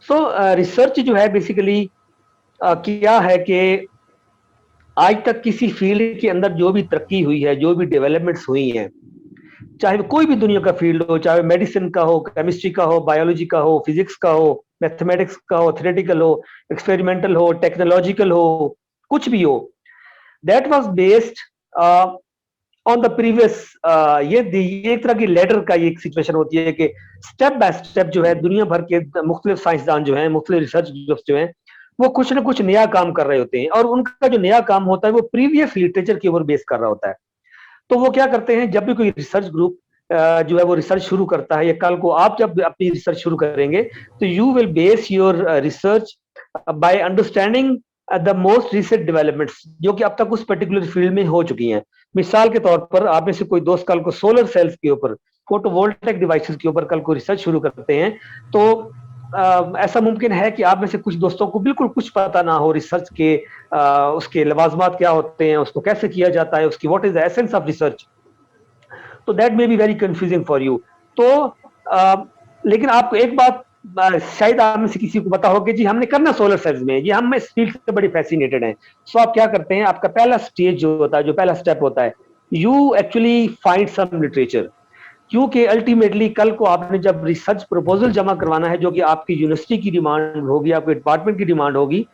सो research जो है basically क्या है कि आज तक किसी फील्ड के अंदर जो भी तरक्की हुई है, जो भी डेवलपमेंट्स हुई हैं, चाहे वो कोई भी दुनिया का फील्ड हो, चाहे मेडिसिन का हो, केमिस्ट्री का हो, बायोलॉजी का हो, फिजिक्स का हो, मैथमेटिक्स का हो, थ्योरेटिकल हो, एक्सपेरिमेंटल हो, टेक्नोलॉजिकल हो, कुछ भी हो, that was based on the previous. ये एक तरह की लेडर का ये एक सिचुएशन होती है कि स्टेप बाय स्टेप जो है दुनिया भर के मुख्तलिफ साइंसदान जो हैं, मुख्तलिफ रिसर्च ग्रुप्स जो हैं, वो कुछ ना कुछ नया काम कर रहे होते हैं, और उनका जो नया काम होता है वो प्रीवियस लिटरेचर के ऊपर बेस कर रहा होता है। तो वो क्या करते हैं, जब भी कोई रिसर्च ग्रुप जो है वो रिसर्च शुरू करता है, या कल को आप जब अपनी रिसर्च शुरू करेंगे, तो you will base your research by understanding the most recent developments जो कि अब तक उस पर्टिकुलर फील्ड में हो चुकी हैं। मिसाल के तौर पर आप में से कोई दोस्त कल को सोलर सेल्स के ऊपर, फोटोवोल्टेक डिवाइसेस के ऊपर कल को रिसर्च शुरू करते हैं, तो ऐसा मुमकिन है कि आप में से कुछ दोस्तों को बिल्कुल कुछ पता ना हो रिसर्च के, उसके लवाजमात क्या होते हैं, उसको कैसे किया जाता है, उसकी what is the essence of research. तो that may be very confusing for you. तो लेकिन आपको एक बात शायद आप में से किसी को पता हो कि जी हमने करना सोलर सेल्स में, जी हम इस फील्ड से बड़े फैसिनेटेड हैं। सो आप क्या करते हैं, आपका पहला स्टेज जो होता है, जो पहला स्टेप होता है, you actually find some literature. क्योंकि अल्टीमेटली कल को आपने जब रिसर्च प्रपोजल जमा करवाना है, जो कि आपकी यूनिवर्सिटी की डिमांड होगी, आपके डिपार्टमेंट की डिमांड होगी,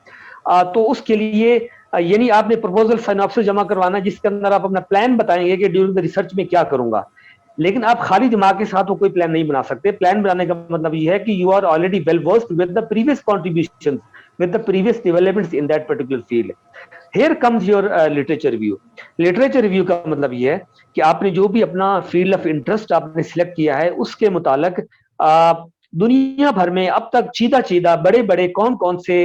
तो उसके लिए यानी आपने प्रपोजल सिनॉप्सिस जमा करवाना है, जिसके अंदर आप अपना प्लान बताएंगे कि ड्यूरिंग द रिसर्च में क्या करूंगा। लेकिन आप खाली दिमाग के साथ वो कोई प्लान नहीं बना सकते। प्लान बनाने का मतलब ये है कि you are already well versed with the previous contribution, with the previous developments in that particular field. Here comes your literature review. Literature review का मतलब ये है कि आपने जो भी अपना फील्ड ऑफ इंटरेस्ट आपने सिलेक्ट किया है, उसके मुतालिक दुनिया भर में अब तक चीदा चीदा बड़े बड़े कौन कौन से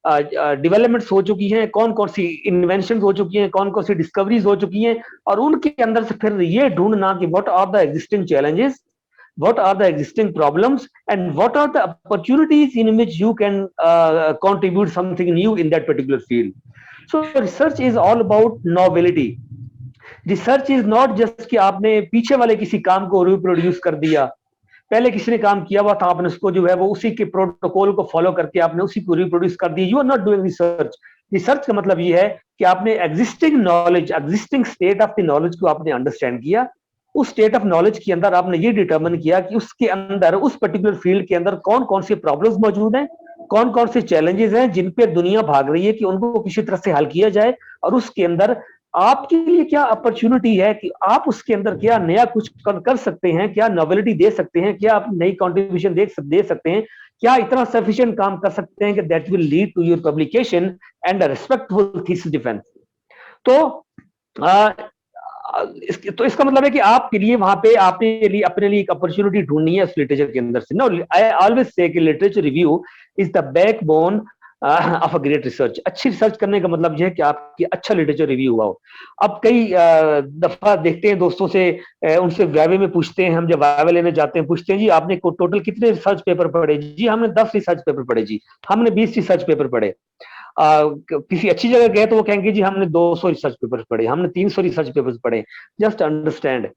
डेवलपमेंट्स हो चुकी हैं, कौन कौन सी इन्वेंशन हो चुकी हैं, कौन कौन सी डिस्कवरीज हो चुकी हैं, और उनके अंदर से फिर ये ढूंढना कि what are the existing challenges, what are the existing problems, and what are the opportunities in which you can contribute something new in that particular field. So research is all about novelty. Research is not just कि आपने पीछे वाले किसी काम को reproduce कर दिया, पहले किसी ने काम किया हुआ था, आपने उसको जो है वो उसी के प्रोटोकॉल को फॉलो करके आपने उसी को रिप्रोड्यूस कर दिया। You are not doing research. Research का मतलब ये है कि आपने existing knowledge, existing state of the knowledge को आपने अंडरस्टैंड किया। उस स्टेट ऑफ नॉलेज के अंदर आपने ये डिटरमिन किया कि उसके अंदर, उस पर्टिकुलर फील्ड के अंदर कौन कौन से प्रॉब्लम्स मौजूद हैं, कौन कौन से चैलेंजेस हैं जिन पे दुनिया भाग रही है कि उनको किसी तरह से हल किया जाए, और उसके अंदर आपके लिए क्या अपॉर्चुनिटी है कि आप उसके अंदर क्या नया कुछ कर सकते हैं, क्या नॉवेलिटी दे सकते हैं, क्या आप नई कंट्रीब्यूशन दे सकते हैं, क्या इतना सफिशिएंट काम कर सकते हैं कि that will lead to your publication and a respectful thesis defence. तो तो इसका मतलब है कि आपके लिए वहां पे आपने लिए अपने लिए एक अपॉर्चुनिटी ढूंढनी है उस लिटरेचर के अंदर से। नो, आई ऑलवेज से कि literature review is the backbone of a great research. अच्छी रिसर्च करने का मतलब यह है कि आपकी अच्छा लिटरेचर रिव्यू हुआ हो। अब कई दफा देखते हैं दोस्तों से, उनसे वाइवे में पूछते हैं, हम जब वाइवे लेने जाते हैं पूछते हैं जी आपने टोटल कितने रिसर्च पेपर पढ़े, जी हमने 10 रिसर्च पेपर पढ़े, जी हमने 20 रिसर्च पेपर पढ़े। किसी अच्छी जगह गए तो वो कहेंगे जी हमने 200 रिसर्च पेपर्स पढ़े, हमने 300 रिसर्च पेपर्स पढ़े। Just understand,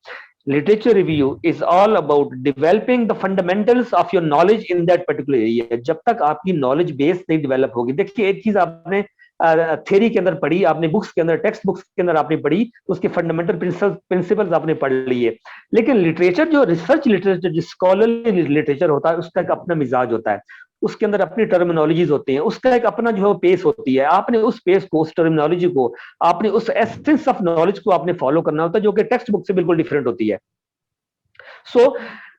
literature review is all about developing the fundamentals of your knowledge in that particular area. जब तक आपकी नॉलेज बेस नहीं डेवलप होगी, देखिए एक चीज आपने थ्योरी के अंदर पढ़ी, आपने बुक्स के अंदर, टेक्स्ट बुक्स के अंदर आपने पढ़ी, तो उसके फंडामेंटल प्रिंसिपल्स आपने पढ़ लिए। लेकिन लिटरेचर, जो रिसर्च लिटरेचर, जो स्कॉलरली लिटरेचर होता है, उसका एक अपना मिजाज होता है, उसके अंदर अपनी टर्मिनोलॉजीज होती हैं, उसका एक अपना जो है पेस होती है। आपने उस पेस को, उस टर्मिनोलॉजी को, आपने उस एसेंस ऑफ नॉलेज को आपने फॉलो करना होता है, जो कि टेक्स्ट बुक से बिल्कुल डिफरेंट होती है। सो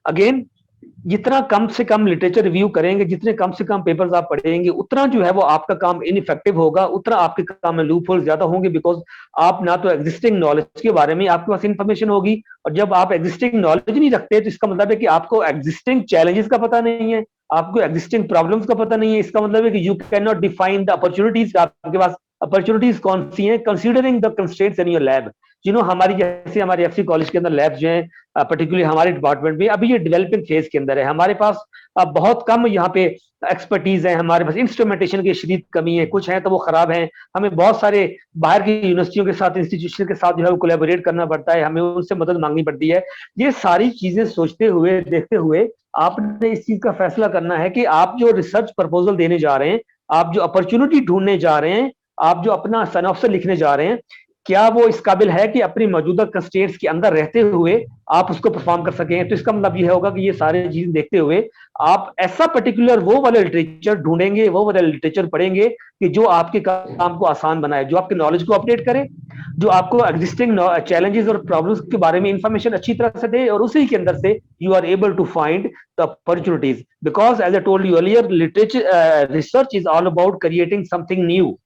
अगेन, जितना कम से कम लिटरेचर रिव्यू करेंगे, जितने कम से कम पेपर्स आप पढ़ेंगे, उतना जो है वो आपका काम इनइफेक्टिव होगा, उतना आपके काम में लूप होल ज्यादा होंगे। बिकॉज आप ना तो एग्जिस्टिंग नॉलेज के बारे में आपके पास इंफॉर्मेशन होगी, और जब आप एग्जिस्टिंग नॉलेज नहीं रखते तो इसका मतलब है कि आपको एग्जिस्टिंग चैलेंजेस का पता नहीं है, आपको एग्जिस्टिंग प्रॉब्लम्स का पता नहीं है। इसका मतलब है कि you can not define the opportunities. आपके पास अपॉर्चुनिटीज कौन सी हैं, considering the constraints in your lab. हमारी जैसे हमारे एफसी कॉलेज के अंदर लैब्स जो हैं, पर्टिकुलरली हमारे डिपार्टमेंट में अभी ये डेवलपिंग फेज के अंदर है। हमारे पास बहुत कम यहाँ पे एक्सपर्टीज है, हमारे पास इंस्ट्रूमेंटेशन की शदीद कमी है, कुछ है तो वो खराब है। हमें बहुत सारे बाहर की यूनिवर्सिटियों के साथ, इंस्टीट्यूशन के साथ जो है वो कोलैबोरेट करना पड़ता है, हमें उनसे मदद मांगनी पड़ती है। ये सारी चीजें सोचते हुए, देखते हुए आपने इस चीज का फैसला करना है कि आप जो रिसर्च प्रपोजल देने जा रहे हैं, आप जो अपॉर्चुनिटी ढूंढने जा रहे हैं, आप जो अपना सनऑप्शन लिखने जा रहे हैं, क्या वो इस काबिल है कि अपनी मौजूदा कंस्ट्रेंट्स के अंदर रहते हुए आप उसको परफॉर्म कर सकें। तो इसका मतलब यह होगा कि ये सारे चीजें देखते हुए आप ऐसा पर्टिकुलर वो वाला लिटरेचर ढूंढेंगे, वो वाला लिटरेचर पढ़ेंगे कि जो आपके काम को आसान बनाए, जो आपके नॉलेज को अपडेट करे, जो आपको एग्जिस्टिंग चैलेंजेस और प्रॉब्लम्स के बारे में इंफॉर्मेशन अच्छी तरह से दे, और उसी के अंदर से you are able to find the opportunities. Because as I told you earlier, literature research is all about creating something new,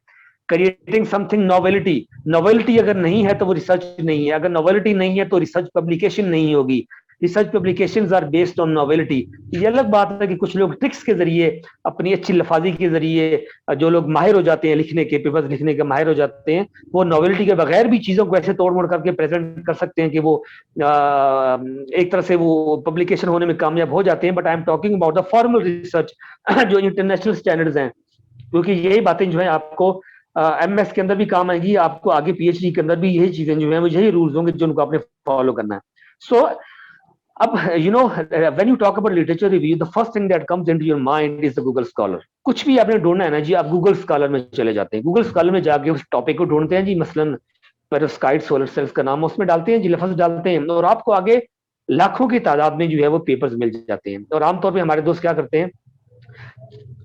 creating something novelty. Novelty अगर नहीं है तो वो रिसर्च नहीं है, अगर नॉवेलिटी नहीं है तो रिसर्च पब्लिकेशन नहीं होगी। Research publications are based on novelty. ये अलग बात है कि कुछ लोग ट्रिक्स के जरिए, अपनी अच्छी लफाजी के जरिए, जो लोग माहिर हो जाते हैं लिखने के, पेपर्स लिखने के माहिर हो जाते हैं, वो नॉवेलिटी के बगैर भी चीजों को ऐसे तोड़ मोड़ करके प्रेजेंट कर सकते हैं कि वो एक तरह से वो पब्लिकेशन होने में कामयाब हो जाते हैं। But I am talking about the formal research जो इंटरनेशनल स्टैंडर्ड्स हैं, क्योंकि यही बातें जो है आपको एमएस के अंदर भी काम आएंगी, आपको आगे पीएचडी के अंदर भी यही चीजें जो है, यही रूल्स होंगे जो उनको आपने फॉलो करना है। सो अब you no, when you talk about literature review, the first thing that comes into your mind is the Google scholar. कुछ भी आपने ढूंढना है ना जी, आप गूगल स्कॉलर में चले जाते हैं, गूगल स्कॉलर में जाके उस टॉपिक को ढूंढते हैं जी, मसलन पेरोस्काइट सोलर सेल्स का नाम उसमें डालते हैं जी, लफ्ज डालते हैं, और आपको आगे लाखों की तादाद में जो है वो पेपर्स मिल जाते हैं। और आमतौर पर हमारे दोस्त क्या करते हैं,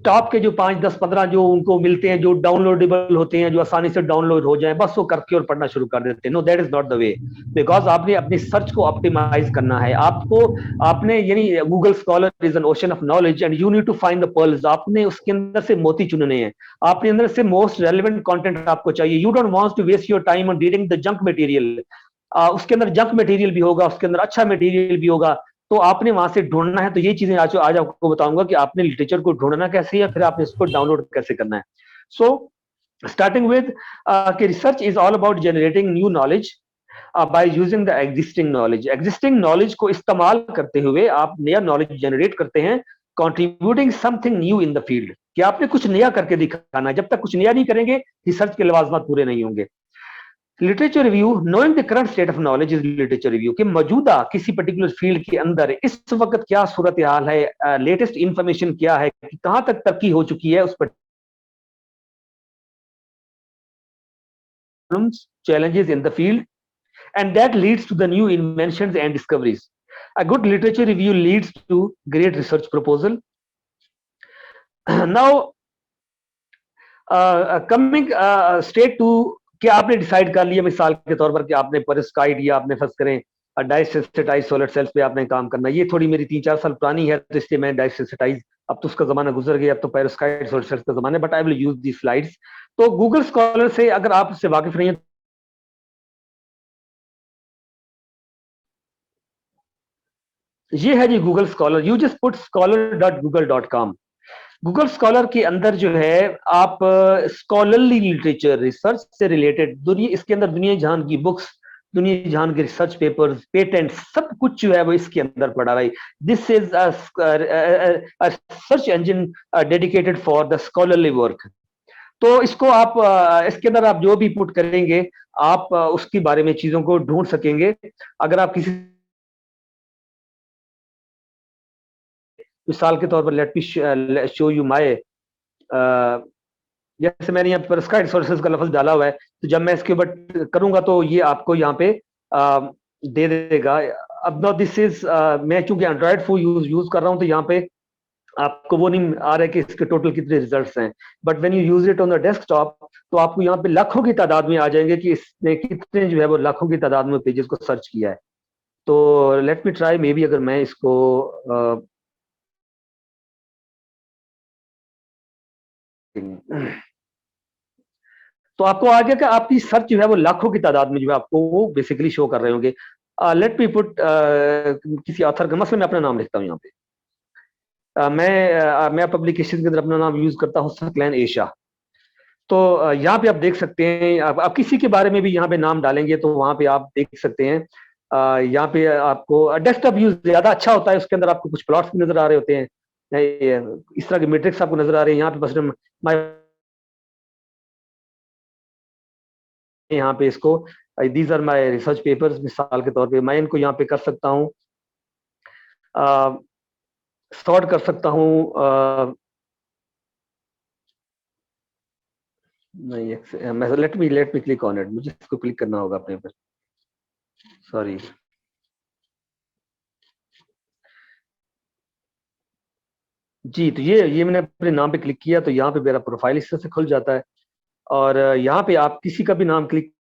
टॉप के जो 5 10 15 जो उनको मिलते हैं, जो डाउनलोडेबल होते हैं, जो आसानी से डाउनलोड हो जाए, बस वो करके और पढ़ना शुरू कर देते हैं। No, that is not the way. Because आपने अपनी सर्च को ऑप्टिमाइज करना है, आपको आपने यानी Google Scholar is an ocean of knowledge and you need to find the pearls. आपने उसके अंदर से मोती चुनने हैं, आपने अंदर से मोस्ट रेलिवेंट कंटेंट आपको चाहिए। You don't want to waste your time on reading the junk material. उसके अंदर जंक मटेरियल भी होगा, उसके अंदर अच्छा मटेरियल भी होगा, तो आपने वहां से ढूंढना है। तो ये चीजें आज आपको बताऊंगा कि आपने लिटरेचर को ढूंढना कैसे है, फिर आपने इसको डाउनलोड कैसे करना है। सो स्टार्टिंग विद कि research is all about generating new knowledge by using the existing knowledge. Existing knowledge को इस्तेमाल करते हुए आप नया नॉलेज जनरेट करते हैं, contributing something new in the field, कि आपने कुछ नया करके दिखाना है। जब तक कुछ नया नहीं करेंगे, रिसर्च के लवाजमात पूरे नहीं होंगे। Literature review, knowing the current state of knowledge is literature review, कि मौजूदा किसी पर्टिकुलर फील्ड के अंदर इस वक्त क्या सूरत हाल है, लेटेस्ट इंफॉर्मेशन क्या है, कहां तक तरक्की हो चुकी है उस पर, challenges in the field, and that leads to the new inventions and discoveries. A good literature review leads to great research proposal. Now coming state two, कि आपने डिसाइड कर लिया मिसाल के तौर पर कि आपने पेरोस्काइट या आपने फर्ज करें डाइसेंसिटाइज सोलर सेल्स पे आपने काम करना है। ये थोड़ी मेरी 3 4 साल पुरानी है, तो इसलिए मैं डाइसेंसिटाइज, अब तो उसका जमाना गुजर गया, अब तो पेरोस्काइट सोलर सेल्स का जमाना है, but I will use the slides. तो गूगल स्कॉलर से अगर आप इससे वाकिफ नहीं है, ये है जी Google Scholar. You just put scholar.google.com। Google Scholar के अंदर जो है आप स्कॉलरली लिटरेचर, रिसर्च से रिलेटेड दुनिया, इसके अंदर दुनिया जहान की बुक्स, दुनिया जहान के रिसर्च पेपर्स, पेटेंट, सब कुछ जो है वो इसके अंदर पड़ा है। This is search engine dedicated for the scholarly work. तो इसको आप इसके अंदर आप जो भी पुट करेंगे, आप उसके बारे में चीजों को ढूंढ सकेंगे। अगर आप किसी मिसाल के तौर पर, let me show you my, जैसे मैंने यहाँ पर स्काई रिसोर्सेज का लफ्ज डाला हुआ है, तो जब मैं इसके ऊपर करूंगा तो ये आपको यहाँ पे दे देगा। अब नो दिस इज, मैं चूंकि एंड्रॉइड फोन यूज कर रहा हूँ, तो यहाँ पे आपको वो नहीं आ रहा है कि इसके टोटल कितने रिजल्ट्स हैं। But when you use it on the desktop, तो आपको यहाँ पे लाखों की तादाद में आ जाएंगे कि इसने कितने जो है वो लाखों की तादाद में पेजेस को सर्च किया है। तो let me try, may be अगर मैं इसको तो आपको आ गया कि आपकी सर्च जो है वो लाखों की तादाद में जो है आपको वो बेसिकली शो कर रहे होंगे। लेट मी पुट, किसी ऑथर का, मसलन मैं अपना नाम लिखता हूँ यहाँ पे। मैं पब्लिकेशन के अंदर अपना नाम यूज करता हूँ, सकलैन एशिया। तो यहाँ पे आप देख सकते हैं, आप किसी के बारे में भी यहाँ पे नाम डालेंगे तो वहां पे आप देख सकते हैं। यहाँ पे आपको डेस्कटॉप यूज ज्यादा अच्छा होता है, उसके अंदर आपको कुछ प्लॉट्स भी नजर आ रहे होते हैं, इस तरह के मैट्रिक्स आपको नजर आ रहे हैं। यहाँ पे बस यहाँ पे इसको, these are my research papers, मिसाल के तौर पे मैं इनको यहाँ पे कर सकता हूँ। सॉर्ट कर सकता हूँ। नहीं, मैं let me click on it, मुझे इसको क्लिक करना होगा अपने पर, सॉरी। जी, तो ये मैंने अपने नाम पे क्लिक किया तो यहाँ पे मेरा प्रोफाइल इस तरह से खुल जाता है। और यहाँ पे आप किसी का भी नाम क्लिक,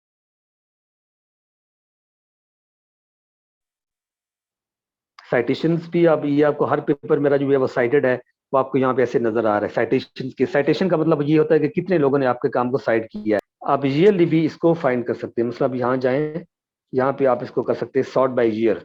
साइटेशंस भी आप, ये आपको हर पेपर मेरा जो है वो साइटेड है, वो आपको यहाँ पे ऐसे नजर आ रहा है। साइटेशन के, साइटेशन का मतलब ये होता है कि कितने लोगों ने आपके काम को साइट किया है। आप ईयरली भी इसको फाइंड कर सकते हैं, मतलब यहाँ जाएं, यहाँ पे आप इसको कर सकते हैं सॉर्ट बाय ईयर।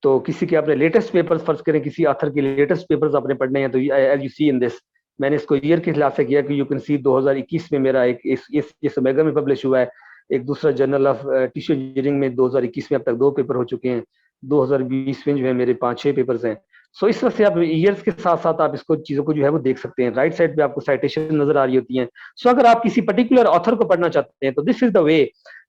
तो किसी के अपने लेटेस्ट पेपर्स, फर्ज करें किसी ऑथर के लेटेस्ट पेपर्स आपने पढ़ने हैं, तो as you see in this, मैंने इसको ईयर के हिसाब से किया कि यू कैन सी 2021 में मेरा एक इस ओमेगा में पब्लिश हुआ है। एक दूसरा जर्नल ऑफ टिश्यू इंजीनियरिंग में 2021 में अब तक 2 पेपर हो चुके हैं। 2020 में जो है मेरे 5-6 पेपर्स हैं। सो इस तरह से आप ईयर्स के साथ साथ आप इसको चीजों को जो है वो देख सकते हैं। राइट साइड पे आपको साइटेशन नजर आ रही होती हैं। सो अगर आप किसी पर्टिकुलर ऑथर को पढ़ना चाहते हैं तो दिस इज द वे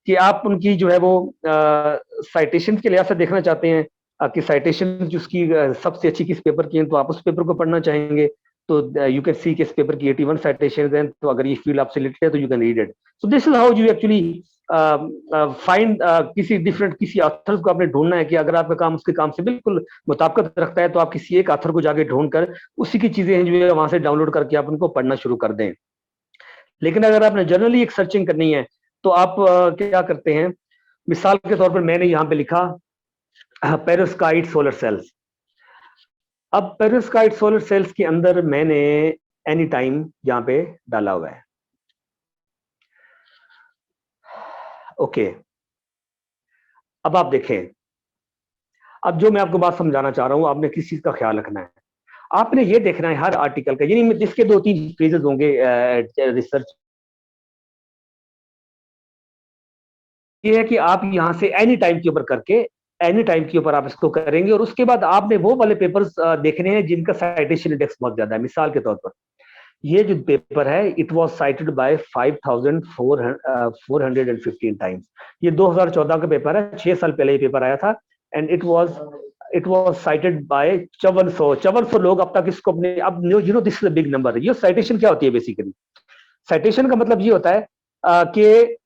कि आप उनकी जो है वो साइटेशन के लिहाज से देखना चाहते हैं, आपकी साइटेशन जो उसकी सबसे अच्छी किस पेपर की है, तो आप उस पेपर को पढ़ना चाहेंगे तो यू कैन सी कि इस पेपर की 81 साइटेशन है, तो अगर ये फील्ड आपसे रिलेटेड है तो you can read it. So this is how you actually find, किसी डिफरेंट किसी ऑथर को आपने ढूंढना है कि अगर आपका काम उसके काम से बिल्कुल मुताबिकत रखता है तो आप किसी एक ऑथर को जाके ढूंढ कर उसी की चीजें जो है वहां से डाउनलोड करके आप उनको पढ़ना शुरू कर दें। लेकिन अगर आपने जनरली एक सर्चिंग करनी है तो आप क्या करते हैं, मिसाल के तौर पर मैंने यहाँ पे लिखा पेरोस्काइट सोलर सेल्स। अब पेरोस्काइट सोलर सेल्स के अंदर मैंने एनी टाइम यहाँ पे डाला हुआ है। ओके, अब आप देखें, अब जो मैं आपको बात समझाना चाह रहा हूं, आपने किस चीज का ख्याल रखना है। आपने ये देखना है हर आर्टिकल का, यानी जिसके 2-3 फेजेस होंगे रिसर्च, ये है कि आप यहां से एनी टाइम के ऊपर करके, एनी टाइम के ऊपर आप इसको करेंगे और उसके बाद आपने वो वाले पेपर्स देखने हैं जिनका साइटेशन इंडेक्स बहुत ज्यादा है। मिसाल के तौर पर ये जो पेपर है, it was cited by 5415 times. ये 2014 का पेपर है, 6 साल पहले ये पेपर आया था। And it was cited by 5400 लोग अब तक इसको अपने, अब you know this is a big number. ये साइटेशन क्या होती है बेसिकली? साइटेशन का मतलब ये होता है कि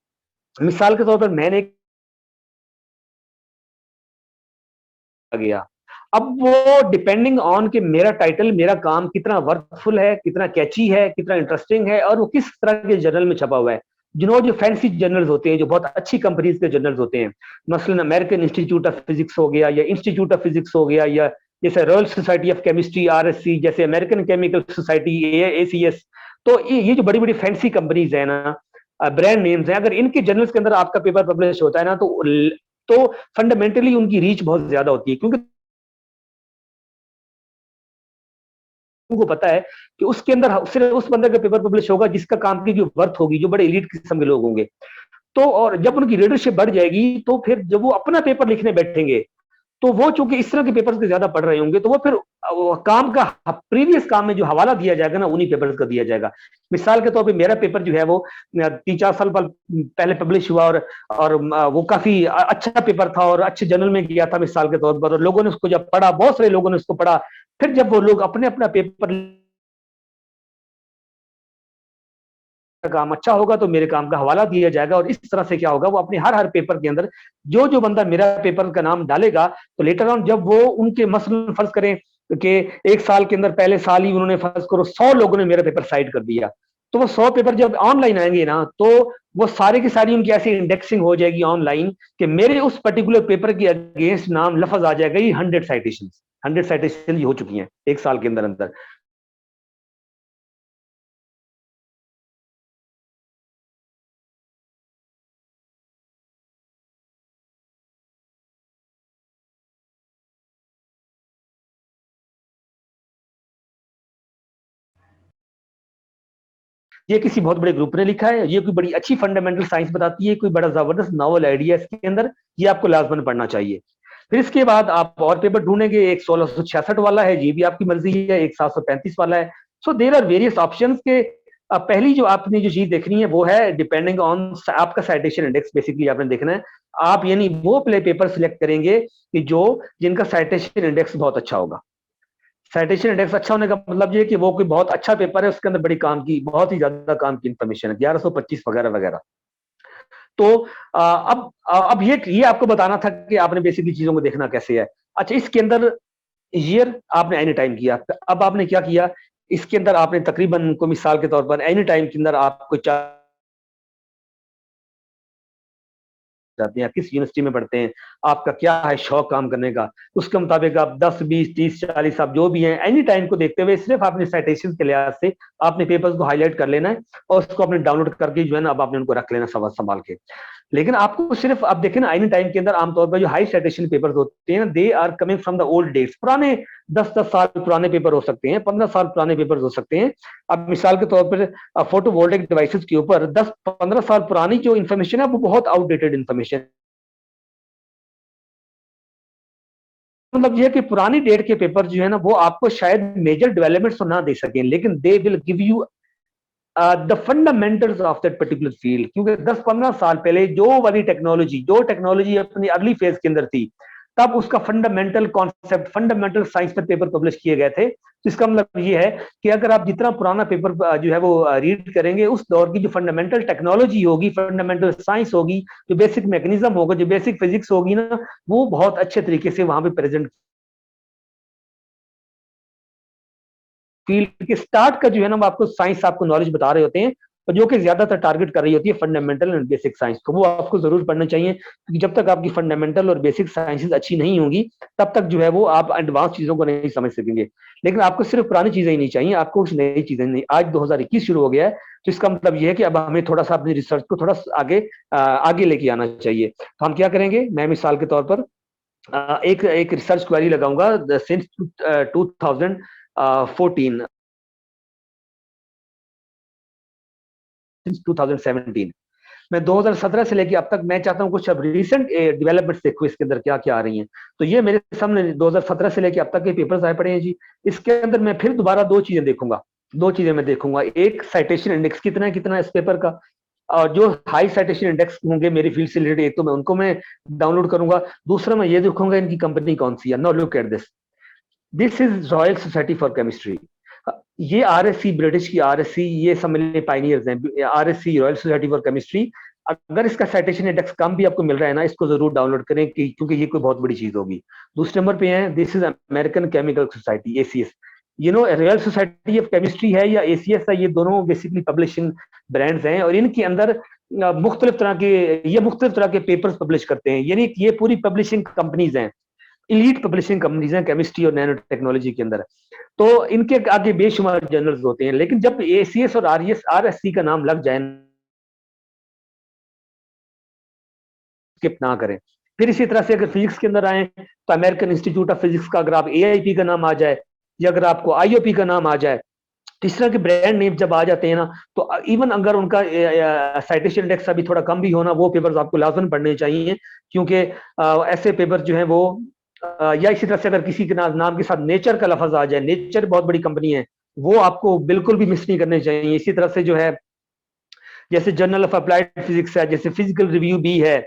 मिसाल के तौर पर मैंने गया, अब वो डिपेंडिंग ऑन कि मेरा टाइटल, मेरा काम कितना वर्थफुल है, कितना कैची है, कितना इंटरेस्टिंग है और वो किस तरह के जर्नल में छपा हुआ है। जो फैंसी जर्नल्स होते हैं, जो बहुत अच्छी कंपनीज के जर्नल्स होते हैं, मसलन अमेरिकन इंस्टीट्यूट ऑफ फिजिक्स हो गया या इंस्टीट्यूट ऑफ फिजिक्स हो गया, या जैसे royal society of chemistry RSC, जैसे अमेरिकन केमिकल सोसाइटी ACS, तो ये जो बड़ी बड़ी फैंसी कंपनीज है ना, ब्रांड नेम्स हैं, अगर इनके जर्नल्स के अंदर आपका पेपर पब्लिश होता है ना, तो फंडामेंटली उनकी रीच बहुत ज्यादा होती है, क्योंकि को पता है कि उसके अंदर सिर्फ उस बंदे का पेपर पब्लिश होगा जिसका काम की जो वर्थ होगी, जो बड़े एलीट किस्म के लोग होंगे। तो और जब उनकी रीडरशिप बढ़ जाएगी तो फिर जब वो अपना पेपर लिखने बैठेंगे तो वो चूंकि इस तरह के पेपर्स के ज्यादा पढ़ रहे होंगे, तो वो फिर काम का प्रीवियस काम में जो हवाला दिया जाएगा ना, उन्हीं पेपर्स का दिया जाएगा। मिसाल के तौर पे मेरा पेपर जो है वो 3-4 साल पहले पब्लिश हुआ और वो काफी अच्छा पेपर था और अच्छे जर्नल में गया था मिसाल के तौर पर, और लोगों ने उसको जब पढ़ा, बहुत सारे लोगों ने उसको पढ़ा, फिर जब वो लोग अपने अपना पेपर काम अच्छा होगा तो मेरे काम का हवाला दिया जाएगा। और इस तरह से क्या होगा, वो अपने हर हर पेपर के अंदर जो जो बंदा मेरा पेपर का नाम डालेगा, तो लेटर ऑन जब वो उनके मसलन फर्ज करें कि 1 साल के अंदर पहले साल ही उन्होंने फर्ज करो 100 लोगों ने मेरा पेपर साइड कर दिया, तो वो 100 पेपर जब ऑनलाइन आएंगे ना, तो वो सारे की सारी उनकी ऐसी इंडेक्सिंग हो जाएगी ऑनलाइन कि मेरे उस पर्टिकुलर पेपर के अगेंस्ट नाम लफज आ जाएगा। ये 100 साइटेशन हो चुकी हैं 1 साल के अंदर अंदर। ये किसी बहुत बड़े ग्रुप ने लिखा है, ये कोई बड़ी अच्छी फंडामेंटल साइंस बताती है, कोई बड़ा जबरदस्त नॉवल आइडिया इसके अंदर, ये आपको लाजमन पढ़ना चाहिए। फिर इसके बाद आप और पेपर ढूंढेंगे, एक 1666 वाला है, ये भी आपकी मर्जी है, एक 735 वाला है। सो देर आर वेरियस ऑप्शन के। पहली जो आपने जो चीज देखनी है वो है डिपेंडिंग ऑन आपका साइटेशन इंडेक्स, बेसिकली आपने देखना है। आप यानी वो प्ले पेपर सिलेक्ट करेंगे कि जो जिनका साइटेशन इंडेक्स बहुत अच्छा होगा। साइटेशन इंडेक्स अच्छा होने का मतलब ये है कि वो कोई बहुत अच्छा पेपर है, उसके अंदर बड़ी काम की, बहुत ही ज्यादा काम की इंफॉर्मेशन है, 1125 वगैरह वगैरह। तो अब ये आपको बताना था कि आपने बेसिकली चीजों को देखना कैसे है। अच्छा, इसके अंदर ईयर आपने एनी टाइम किया, अब आपने क्या किया, इसके अंदर आपने तकरीबन को मिसाल के तौर पर एनी टाइम के अंदर आपको जाते हैं, किस यूनिवर्सिटी में पढ़ते हैं, आपका क्या है शौक काम करने का, उसके मुताबिक आप 10 20 30 40 आप जो भी हैं एनी टाइम को देखते हुए सिर्फ आपने साइटेशन के लिहाज से आपने पेपर्स को हाईलाइट कर लेना है और उसको आपने डाउनलोड करके जो है ना अब आपने उनको रख लेना संभाल के। लेकिन आपको सिर्फ आप देखें ना एनी टाइम के अंदर आमतौर पर जो हाई साइटेशन पेपर्स होते हैं they are coming from the old dates, पुराने 10 10 साल पुराने पेपर हो सकते हैं, 15 साल पुराने पेपर हो सकते हैं। अब मिसाल के तौर पर फोटोवोल्टिक डिवाइसेस के ऊपर 10 15 साल पुरानी जो इन्फॉर्मेशन है वो बहुत आउटडेटेड इन्फॉर्मेशन, मतलब ये है कि पुरानी डेट के पेपर जो है ना वो आपको शायद मेजर डेवलपमेंट्स तो ना दे सकें, लेकिन they will give you the fundamentals of that particular field. क्योंकि 10 15 साल पहले जो टेक्नोलॉजी अपनी अर्ली फेज के अंदर थी, तब उसका फंडामेंटल कॉन्सेप्ट, फंडामेंटल साइंस पर पेपर पब्लिश किए गए थे। तो इसका मतलब ये है कि अगर आप जितना पुराना पेपर जो है वो रीड करेंगे, उस दौर की जो फंडामेंटल टेक्नोलॉजी होगी, फंडामेंटल साइंस होगी, जो बेसिक मैकेनिज्म होगा, जो बेसिक फिजिक्स होगी ना, वो बहुत अच्छे तरीके से वहां पे प्रेजेंट, फील्ड के स्टार्ट का जो है ना वो आपको साइंस, आपको नॉलेज बता रहे होते हैं, और जो कि ज्यादातर टारगेट कर रही होती है फंडामेंटल एंड बेसिक साइंस को, वो आपको जरूर पढ़ना चाहिए, क्योंकि जब तक आपकी फंडामेंटल और बेसिक साइंसेज अच्छी नहीं होंगी तब तक जो है वो आप एडवांस चीजों को नहीं समझ सकेंगे। लेकिन आपको सिर्फ पुरानी चीजें ही नहीं चाहिए, आपको कुछ नई चीजें नहीं। आज 2021 शुरू हो गया है, तो इसका मतलब ये है कि अब हमें थोड़ा सा अपनी रिसर्च को थोड़ा आगे लेके आना चाहिए। तो हम क्या करेंगे, मैं मिसाल के तौर पर एक एक रिसर्च क्वेरी लगाऊंगा सिंस 2014, सिंस 2017। मैं 2017 से लेके अब तक मैं चाहता हूँ कुछ अब रिसेंट डेवलपमेंट्स देखो इसके अंदर क्या क्या आ रही हैं। तो ये मेरे सामने 2017 से लेके अब तक के पेपर्स आए पड़े हैं जी। इसके अंदर मैं फिर दोबारा दो चीजें देखूंगा, दो चीजें मैं देखूंगा, एक साइटेशन इंडेक्स कितना है, कितना है इस पेपर का, और जो हाई साइटेशन इंडेक्स होंगे मेरी फील्ड से रिलेटेड, एक तो मैं उनको मैं डाउनलोड करूंगा, दूसरा मैं ये देखूंगा इनकी कंपनी कौन सी है। Now look at this, this is royal society for chemistry. ये आरएससी, ब्रिटिश की आरएससी, ये सब मेरे पाइनियर्स हैं, RSC royal society for chemistry. अगर इसका साइटेशन इंडेक्स कम भी आपको मिल रहा है ना, इसको जरूर डाउनलोड करें क्योंकि ये कोई बहुत बड़ी चीज होगी। दूसरे नंबर पे है this is American chemical society, ACS. Royal society of chemistry है या एसीएस है, ये दोनों बेसिकली पब्लिशिंग ब्रांड्स हैं, और इनके अंदर मुख्तलिफ तरह के, ये मुख्तलिफ तरह के पेपर्स पब्लिश करते हैं, यानी ये पूरी पब्लिशिंग कंपनीज हैं, इलीट पब्लिशिंग कंपनीज हैं केमिस्ट्री और नैनो टेक्नोलॉजी के अंदर। तो इनके आगे बेशुमार जर्नल्स होते हैं, लेकिन जब एसीएस और आरएससी का नाम लग जाए, स्किप ना करें। फिर इसी तरह से अगर फिजिक्स के अंदर आए तो अमेरिकन इंस्टीट्यूट ऑफ फिजिक्स का अगर आप एआईपी का नाम आ जाए, या अगर आपको आईओपी का नाम आ जाए, तो इस तरह के ब्रांड नेम जब आ जाते हैं ना, तो इवन अगर उनका साइटेशन इंडेक्स अभी थोड़ा कम भी होना, वो पेपर्स आपको लाजमन पढ़ने चाहिए, क्योंकि ऐसे पेपर जो है वो या इसी तरह से अगर किसी के नाम के साथ नेचर का लफज आ जाए, नेचर बहुत बड़ी कंपनी है, वो आपको बिल्कुल भी मिस नहीं करने चाहिए। इसी तरह से जो है जैसे जर्नल ऑफ अप्लाइड फिजिक्स है, जैसे फिजिकल रिव्यू भी है,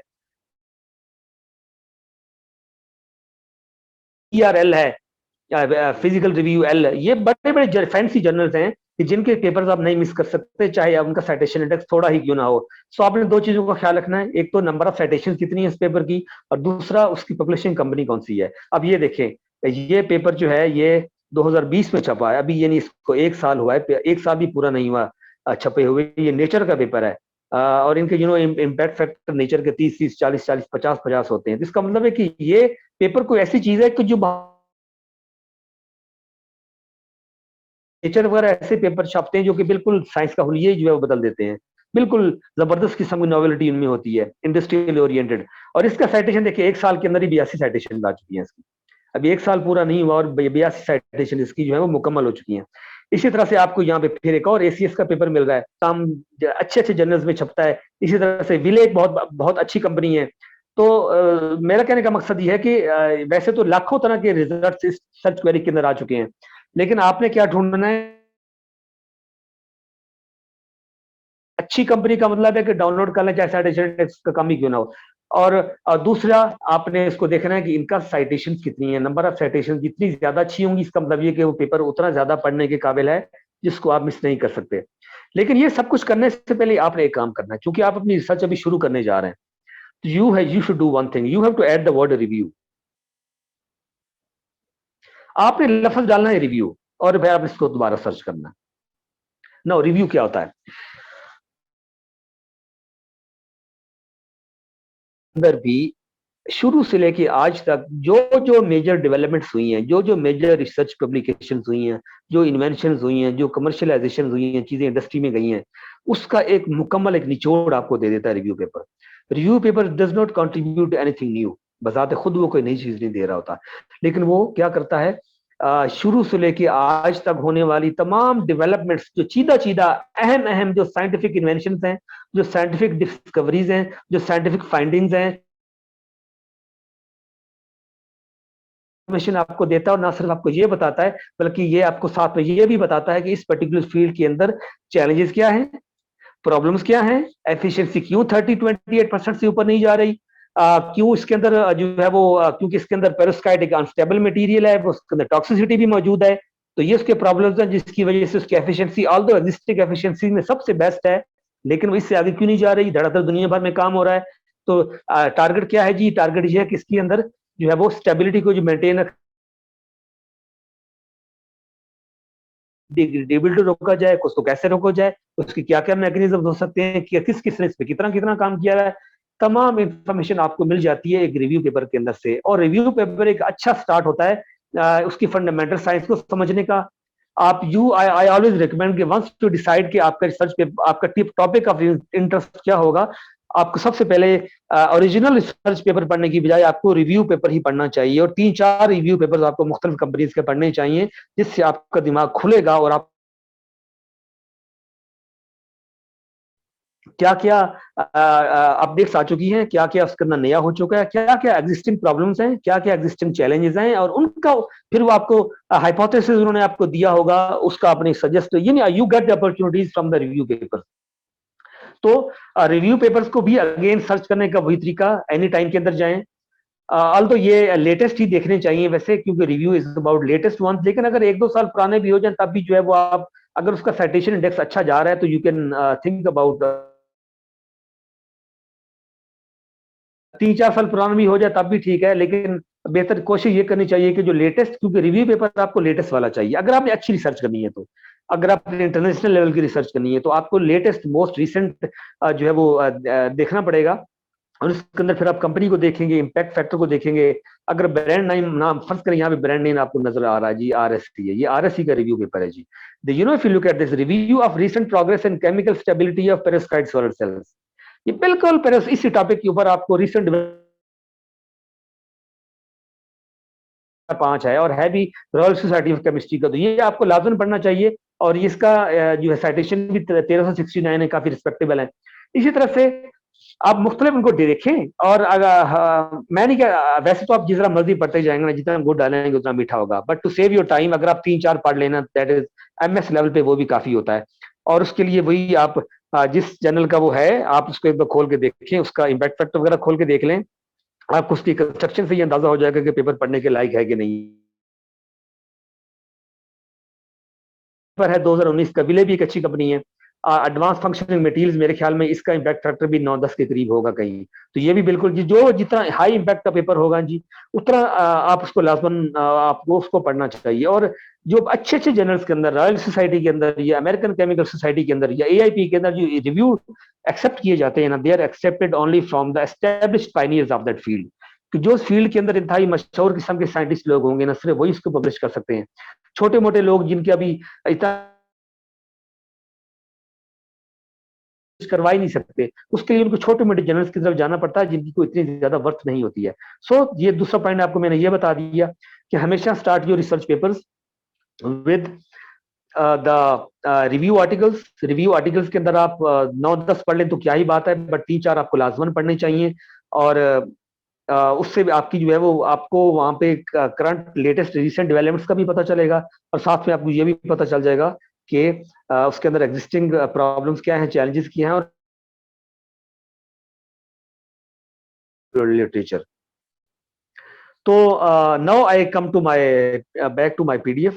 ईआरएल है, फिजिकल रिव्यू एल, ये बड़े बड़े फैंसी जर्नल्स हैं कि जिनके पेपर्स आप नहीं मिस कर सकते, चाहे उनका साइटेशन इंडेक्स थोड़ा ही क्यों ना हो। सो आपने दो चीजों का ख्याल रखना है, एक तो नंबर ऑफ साइटेशन कितनी है इस पेपर की, और दूसरा उसकी पब्लिशिंग कंपनी कौन सी है। अब ये देखें, ये पेपर जो है ये 2020 में छपा है, अभी यानी इसको एक साल हुआ है, एक साल भी पूरा नहीं हुआ छपे हुए। ये नेचर का पेपर है, और इनके इम्पैक्ट फैक्टर नेचर के 30 30 40 40 50 50 होते हैं। तो इसका मतलब है कि ये पेपर कोई ऐसी चीज है कि जो नेचर वगैरह ऐसे पेपर छापते हैं जो कि बिल्कुल साइंस का हुलिया जो है वो बदल देते हैं, बिल्कुल जबरदस्त किस्म की नॉवेलिटी उनमें होती है, इंडस्ट्रियल ओरिएंटेड। और इसका साइटेशन देखिए, एक साल के अंदर ही 82 साइटेशन आ चुकी है इसकी, अभी एक साल पूरा नहीं हुआ और 82 साइटेशन इसकी जो है वो मुकम्मल हो चुकी है। इसी तरह से आपको यहाँ पे फिर एक और एसीएस का पेपर मिल रहा है, काम अच्छे अच्छे जर्नल्स में छपता है। इसी तरह से विले एक बहुत बहुत अच्छी कंपनी है। तो मेरा कहने का मकसद ये है कि वैसे तो लाखों तरह के रिजल्ट इस सर्च क्वेरी के अंदर आ चुके हैं, लेकिन आपने क्या ढूंढना है, अच्छी कंपनी का मतलब है कि डाउनलोड कर लें चाहे साइटेशन इंडेक्स का कम ही क्यों ना हो। और दूसरा आपने इसको देखना है कि इनका साइटेशन कितनी है, नंबर ऑफ साइटेशन जितनी ज्यादा अच्छी होंगी इसका मतलब ये कि वो पेपर उतना ज्यादा पढ़ने के काबिल है जिसको आप मिस नहीं कर सकते। लेकिन ये सब कुछ करने से पहले आपने एक काम करना है, क्योंकि आप अपनी रिसर्च अभी शुरू करने जा रहे हैं, तो you should do one thing, you have to add the word review. आपने लफ्ज डालना है रिव्यू, और फिर आप इसको दोबारा सर्च करना। ना रिव्यू क्या होता है, अंदर भी शुरू से लेके आज तक जो जो मेजर डेवलपमेंट्स हुई हैं, जो जो मेजर रिसर्च पब्लिकेशंस हुई हैं, जो इन्वेंशंस हुई हैं, जो कमर्शियलाइजेशन हुई हैं, चीजें इंडस्ट्री में गई हैं, उसका एक मुकम्मल एक निचोड़ आपको दे देता है review paper. Review paper does not contribute anything new, बजाते खुद वो कोई नई चीज नहीं दे रहा होता, लेकिन वो क्या करता है, शुरू से लेके आज तक होने वाली तमाम डेवलपमेंट्स, जो चीदा चीदा अहम अहम जो साइंटिफिक इन्वेंशन हैं, जो साइंटिफिक डिस्कवरीज हैं, जो साइंटिफिक फाइंडिंग्स हैं, इंफॉर्मेशन आपको देता है, और ना सिर्फ आपको ये बताता है बल्कि ये आपको साथ में ये भी बताता है कि इस पर्टिकुलर फील्ड के अंदर चैलेंजेस क्या हैं, प्रॉब्लम्स क्या हैं, एफिशिएंसी क्यों 30-28% से ऊपर नहीं जा रही, क्यों इसके अंदर जो है वो क्योंकि इसके अंदर पेरोस्काइट एक अनस्टेबल मटेरियल है, उसके अंदर टॉक्सिसिटी भी मौजूद है, तो ये उसके प्रॉब्लम्स हैं जिसकी वजह से उसकी एफिशिएंसी ऑल दो एग्जिस्टिंग एफिशिएंसी में सबसे बेस्ट है, लेकिन वो इससे आगे क्यों नहीं जा रही, धड़ाधड़ दुनिया भर में काम हो रहा है। तो टारगेट क्या है जी, टारगेट ये है कि इसके अंदर जो है वो स्टेबिलिटी को जो मेंटेन, डिग्रेडेबिलिटी रोका जाए, उसको कैसे रोका जाए, उसकी क्या क्या मैकेनिज्म हो सकते हैं, कि किस किस ने इस पे कितना कितना काम किया है, तमाम इंफॉर्मेशन आपको मिल जाती है एक रिव्यू पेपर के अंदर से। और रिव्यू पेपर एक अच्छा स्टार्ट होता है उसकी फंडामेंटल साइंस को समझने का। आप you I I always recommend कि वंस टू डिसाइड कि आपका रिसर्च पे आपका टॉपिक ऑफ इंटरेस्ट क्या होगा, आपको सबसे पहले ओरिजिनल रिसर्च पेपर पढ़ने की बजाय आपको रिव्यू पेपर ही पढ़ना चाहिए, और 3-4 रिव्यू पेपर आपको मुख्तलिफ कंपनीज के पढ़ने चाहिए, जिससे आपका दिमाग खुलेगा और आप क्या क्या अपडेट्स आ चुकी हैं, क्या क्या उसके अंदर नया हो चुका है, क्या क्या एग्जिस्टिंग प्रॉब्लम्स हैं, क्या क्या एग्जिस्टिंग चैलेंजेस हैं, और उनका फिर वो आपको हाइपोथेसिस उन्होंने आपको दिया होगा, उसका अपने suggest, you get the opportunities from the review paper. तो रिव्यू पेपर्स को भी अगेन सर्च करने का वही तरीका, एनी टाइम के अंदर जाएं। ऑल तो ये लेटेस्ट ही देखने चाहिए वैसे, क्योंकि review is about latest one, लेकिन अगर 1-2 साल पुराने भी हो जाए तब भी जो है वो आप, अगर उसका साइटेशन इंडेक्स अच्छा जा रहा है तो यू कैन थिंक अबाउट 3-4 साल पुराना भी हो जाए तब भी ठीक है, लेकिन बेहतर कोशिश ये करनी चाहिए कि जो लेटेस्ट, क्योंकि रिव्यू पेपर आपको लेटेस्ट वाला चाहिए अगर आपने अच्छी रिसर्च करनी है तो। अगर आपने इंटरनेशनल लेवल की रिसर्च करनी है तो आपको लेटेस्ट मोस्ट रिसेंट जो है वो देखना पड़ेगा, और उसके अंदर फिर आप कंपनी को देखेंगे, इम्पैक्ट फैक्टर को देखेंगे। अगर ब्रांड नेम नाम फर्ज करें, यहाँ पे ब्रांड नेम आपको नजर आ रहा है जी, RSC है, ये RSC का रिव्यू पेपर है जी। If you look at this review of recent progress and chemical stability of perovskite solar cells, ये बिल्कुल इसी टॉपिक के ऊपर आपको रिसेंट 5 है, और है भी रॉयल सोसाइटी ऑफ केमिस्ट्री का, तो ये आपको लाजमन पढ़ना चाहिए। और इसका जो है साइटेशन भी 1369 है, काफी रिस्पेक्टेबल है। इसी तरह से आप मुख्तलिफ उनको देखें, और अगर मैं नहीं कह, वैसे तो आप जितना मर्जी पढ़ते जाएंगे ना, जितना गुड़ डालेंगे उतना मीठा होगा, but to save your time अगर आप 3-4 पढ़ लेना, दैट इज MS लेवल पे वो भी काफी होता है। और उसके लिए वही आप जिस चैनल का वो है आप उसको एक बार खोल के देखें, उसका इम्पैक्ट फैक्टर वगैरह खोल के देख लें, आपको उसकी कंस्ट्रक्शन से ये अंदाजा हो जाएगा कि पेपर पढ़ने के लायक है कि नहीं। पर है 2019 का, विले भी एक अच्छी कंपनी है। एडवांस फंक्शनिंग मटेरियल्स, मेरे ख्याल में इसका इम्पैक्ट फैक्टर भी 9-10 के करीब होगा कहीं। तो ये भी बिल्कुल जी, जो जितना हाई इम्पैक्ट का पेपर होगा जी, उतना आप उसको लाजमन आपको उसको पढ़ना चाहिए। और जो अच्छे अच्छे जर्नल्स के अंदर, रॉयल सोसाइटी के अंदर या अमेरिकन केमिकल सोसाइटी के अंदर या AIP के अंदर जो रिव्यू एक्सेप्ट किए जाते हैं ना, they are accepted only from the established pioneers of that field, कि जो फील्ड के अंदर इंतहाई मशहूर किस्म के साइंटिस्ट लोग होंगे ना, सिर्फ वही इसको पब्लिश कर सकते हैं। छोटे मोटे लोग जिनके अभी इतना करवा ही नहीं सकते, उसके लिए उनको छोटे मोटे जर्नल्स की तरफ जाना पड़ता है, जिनकी कोई इतनी ज्यादा वर्थ नहीं होती है। ये दूसरा पॉइंट आपको मैंने ये बता दिया कि हमेशा start your research papers with the review articles के अंदर आप 9-10 पढ़ लें तो क्या ही बात है, बट 3-4 आपको लाजमन पढ़ने चाहिए। और उससे आपकी जो है वो आपको वहां पे करंट लेटेस्ट रिसेंट डेवलपमेंट्स का भी पता चलेगा, और साथ में आपको ये भी पता चल जाएगा कि उसके अंदर एग्जिस्टिंग प्रॉब्लम्स क्या हैं, चैलेंजेस क्या हैं, और literature. तो now I come to my back to my PDF.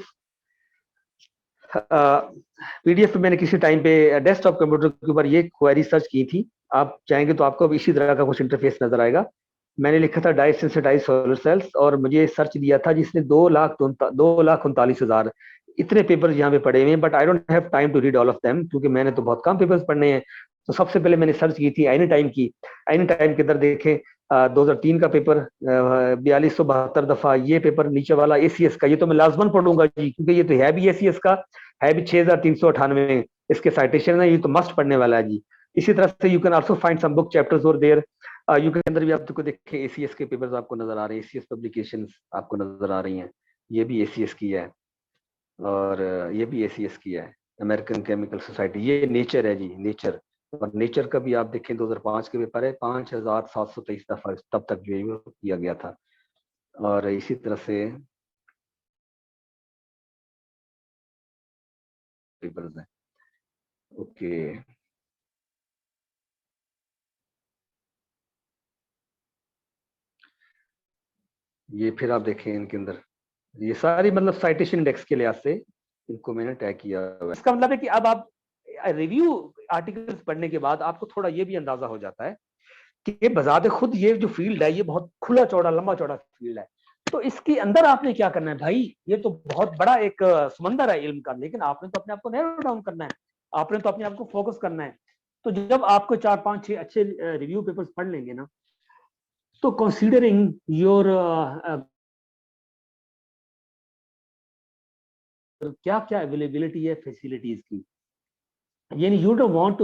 PDF मैंने किसी टाइम पे डेस्कटॉप कंप्यूटर के ऊपर ये क्वेरी सर्च की थी। आप चाहेंगे तो आपको इसी तरह का कुछ इंटरफेस नजर आएगा। मैंने लिखा था डाई सेंसिटाइज सोलर सेल्स और मुझे सर्च दिया था जिसने 2,39,000 इतने पेपर्स यहाँ पे पड़े हुए हैं। But I don't have time to read all of them क्योंकि मैंने तो बहुत कम पेपर्स पढ़ने हैं। तो सबसे पहले मैंने सर्च की थी एनी टाइम की। एनी टाइम के अंदर देखें 2003 का पेपर 4272 दफा, ये पेपर नीचे वाला एसीएस का, ये तो मैं लाजमन पढ़ूंगा जी क्योंकि ये तो है भी एसीएस का, है भी 6398 इसके साइटेशन है, ये तो मस्ट पढ़ने वाला है जी। इसी तरह से you can also find some book chapters और देयर यू के अंदर भी आपको देखें एसीएस के पेपर्स आपको नजर आ रहे हैं, एसीएस पब्लिकेशंस आपको नजर आ रही हैं। ये भी एसीएस की है और ये भी एसीएस की है, अमेरिकन केमिकल सोसाइटी। ये नेचर है जी, नेचर। और नेचर का भी आप देखें 2005 के पेपर है, 5723 दफा तब तक जो है किया गया था। और इसी तरह से पेपर्स हैं। ओके, ये फिर आप देखें इनके अंदर ये सारी मतलब साइटेशन इंडेक्स के लिहाज से इनको मैंने टैग किया हुआ है। इसका मतलब है कि अब आप रिव्यू आर्टिकल्स पढ़ने के बाद आपको थोड़ा ये भी अंदाजा हो जाता है कि बजाते खुद ये जो फील्ड है ये बहुत खुला चौड़ा लंबा चौड़ा फील्ड है। तो इसके अंदर आपने क्या करना है भाई, ये तो बहुत बड़ा एक समंदर है इल्म का, लेकिन आपने तो अपने आप को नैरो डाउन करना है, आपने तो अपने आप को फोकस करना है। तो जब आपको 4 5 6 अच्छे रिव्यू पेपर्स पढ़ लेंगे ना, तो कंसीडरिंग योर क्या क्या अवेलेबिलिटी है फैसिलिटीज की, यानी you don't want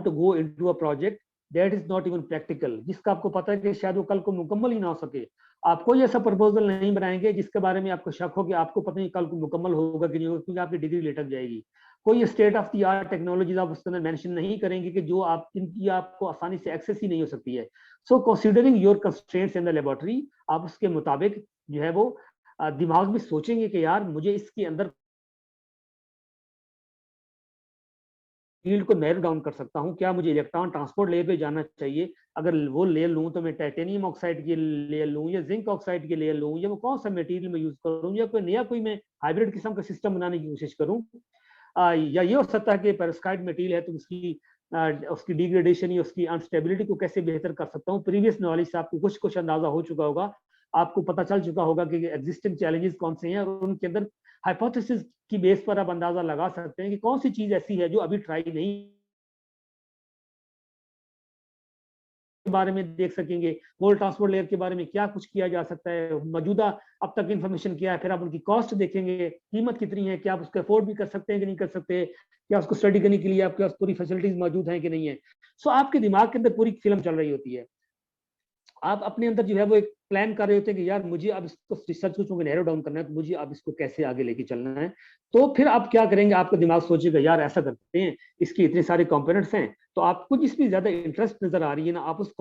to go into a project that is not even practical, जिसका आपको पता है कि शायद वो कल को मुकम्मल ही ना हो सके। आप कोई ऐसा प्रपोजल नहीं बनाएंगे जिसके बारे में आपको शक हो कि आपको पता नहीं कल को मुकम्मल होगा कि नहीं होगा, क्योंकि आपकी डिग्री लटक जाएगी। कोई state of the art technologies आप उसके अंदर मेंशन नहीं करेंगे कि जो आप इनकी आपको आसानी से एक्सेस ही नहीं हो सकती है। So considering your constraints in the laboratory, आप उसके मुताबिक जो है वो दिमाग में सोचेंगे कि यार मुझे इसके अंदर फील्ड को नैरो डाउन कर सकता हूँ, क्या मुझे इलेक्ट्रॉन ट्रांसपोर्ट लेयर पे जाना चाहिए, अगर वो लेयर लूँ तो मैं टाइटेनियम ऑक्साइड की लेयर लूँ या जिंक ऑक्साइड की लेयर लूँ, या वो कौन सा मटेरियल में यूज करूँ, या कोई नया कोई मैं हाइब्रिड किस्म का सिस्टम बनाने की कोशिश करूँ, या ये हो सकता है कि पेरोस्काइड मटेरियल है तो उसकी डिग्रेडेशन या उसकी अनस्टेबिलिटी को कैसे बेहतर कर सकता हूँ। प्रीवियस नॉलेज से आपको कुछ कुछ अंदाजा हो चुका होगा, आपको पता चल चुका होगा कि एग्जिस्टिंग चैलेंजेस कौन से हैं, और उनके अंदर हाइपोथेसिस की बेस पर आप अंदाजा लगा सकते हैं कि कौन सी चीज ऐसी है जो अभी ट्राई नहीं के बारे में देख सकेंगे, गोल्ड ट्रांसपोर्ट लेयर के बारे में क्या कुछ किया जा सकता है, मौजूदा अब तक इंफॉर्मेशन क्या है, फिर आप उनकी कॉस्ट देखेंगे, कीमत कितनी है, क्या आप उसको अफोर्ड भी कर सकते हैं कि नहीं कर सकते, क्या उसको स्टडी करने के लिए आपके पास पूरी फैसिलिटीज मौजूद हैं कि नहीं है। सो आपके दिमाग के अंदर पूरी फिल्म चल रही होती है, आप अपने अंदर जो है वो एक प्लान कर रहे होते हैं कि यार मुझे अब इसको रिसर्च को नैरो डाउन करना है, तो मुझे अब इसको कैसे आगे लेके चलना है। तो फिर आप क्या करेंगे, आपका दिमाग सोचेगा यार ऐसा करते हैं, इसके इतने सारे कंपोनेंट्स हैं, तो आपको जिसमें ज्यादा इंटरेस्ट नजर आ रही है ना, आप उस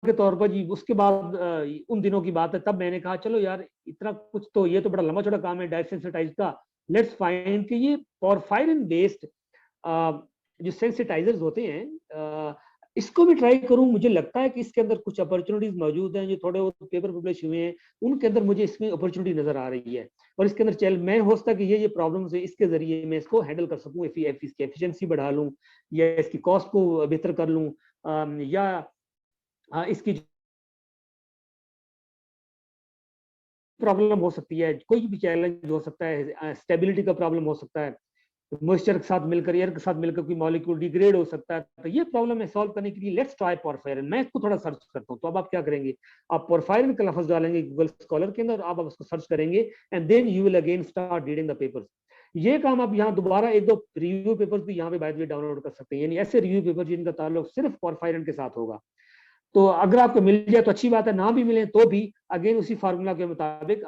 के तौर पर जी। उसके बाद उन दिनों की बात है, तब मैंने कहा चलो यार इतना कुछ तो, ये तो बड़ा लंबा चौड़ा काम है डायसेंसिटाइज का, लेट्स फाइंड कि ये पोरफायरिन बेस्ड जो सेंसिटाइजर्स होते हैं इसको भी ट्राई करूं। मुझे लगता है कि इसके अंदर कुछ अपॉर्चुनिटीज मौजूद हैं, जो थोड़े बहुत पेपर पब्लिश हुए हैं उनके अंदर मुझे इसमें अपॉर्चुनिटी नजर आ रही है, और इसके अंदर चल मैं हो सकता है कि ये प्रॉब्लम्स है इसके जरिए मैं इसको हैंडल कर सकूं, इसकी एफिशिएंसी बढ़ा लूं, या इसकी कॉस्ट को बेहतर कर लूं, या इसकी प्रॉब्लम हो सकती है, कोई भी चैलेंज हो सकता है, स्टेबिलिटी का प्रॉब्लम हो सकता है, मॉइस्चर के साथ मिलकर एयर के साथ मिलकर कोई मॉलिक्यूल डिग्रेड हो सकता है। तो ये प्रॉब्लम है सॉल्व करने के लिए लेट्स ट्राई पोरफायरिन। मैं इसको थोड़ा सर्च करता हूँ, तो अब आप क्या करेंगे, आप पोरफायरिन का लफ्ज डालेंगे गूगल स्कॉलर के अंदर, आप उसको सर्च करेंगे and then you will again start reading the papers. ये काम आप यहाँ दोबारा एक दो रिव्यू पेपर्स भी यहाँ पे बाय द वे डाउनलोड कर सकते हैं, यानी ऐसे रिव्यू पेपर जिनका ताल्लुक सिर्फ पोरफायरिन के साथ होगा। तो अगर आपको मिल जाए तो अच्छी बात है, ना भी मिले तो भी अगेन उसी फार्मूला के मुताबिक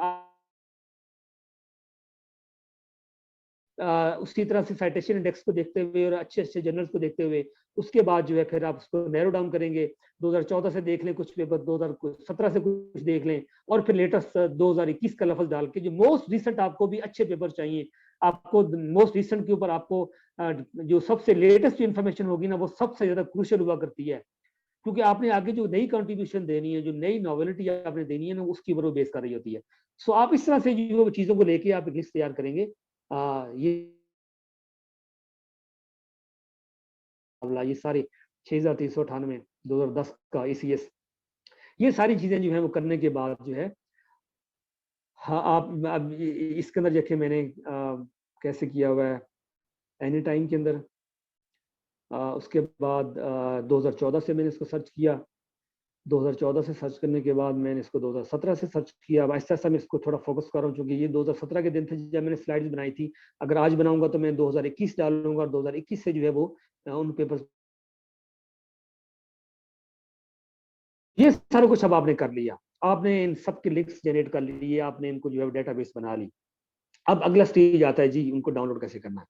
उसी तरह से साइटेशन इंडेक्स को देखते हुए और अच्छे अच्छे जर्नल्स को देखते हुए उसके बाद जो है फिर आप उसको नैरो डाउन करेंगे, 2014 से देख लें कुछ पेपर, 2017 से कुछ देख लें, और फिर लेटेस्ट 2021 का लफ्ज डाल के जो मोस्ट रिसेंट आपको भी अच्छे पेपर चाहिए, आपको मोस्ट रिसेंट के ऊपर आपको जो सबसे लेटेस्ट इन्फॉर्मेशन होगी ना वो सबसे ज्यादा क्रूशियल हुआ करती है, क्योंकि आपने आगे जो नई कंट्रीब्यूशन देनी है, जो नई नॉवेलिटी आपने देनी है ना, उसकी ऊपर वो बेस कर रही होती है। सो आप इस तरह से जो चीजों को लेके आप एक लिस्ट तैयार करेंगे, ये सारे 6398 2010 का ACS, ये सारी चीजें जो है वो करने के बाद जो है, हाँ आप अब इसके अंदर देखिए मैंने कैसे किया हुआ है एनी टाइम के अंदर। उसके बाद 2014 से मैंने इसको सर्च किया, 2014 से सर्च करने के बाद मैंने इसको 2017 से सर्च किया। अब ऐसा मैं इसको थोड़ा फोकस कर रहा हूँ, क्योंकि ये 2017 के दिन थे जब मैंने स्लाइड्स बनाई थी। अगर आज बनाऊंगा तो मैं 2021 डालूंगा, और 2021 से जो है वो उन पेपर्स, ये सारा कुछ अब आपने कर लिया, आपने इन सब के लिंक्स जनरेट कर लिए, आपने इनको जो है डेटाबेस बना ली। अब अगला स्टेज आता है जी, उनको डाउनलोड कैसे करना है।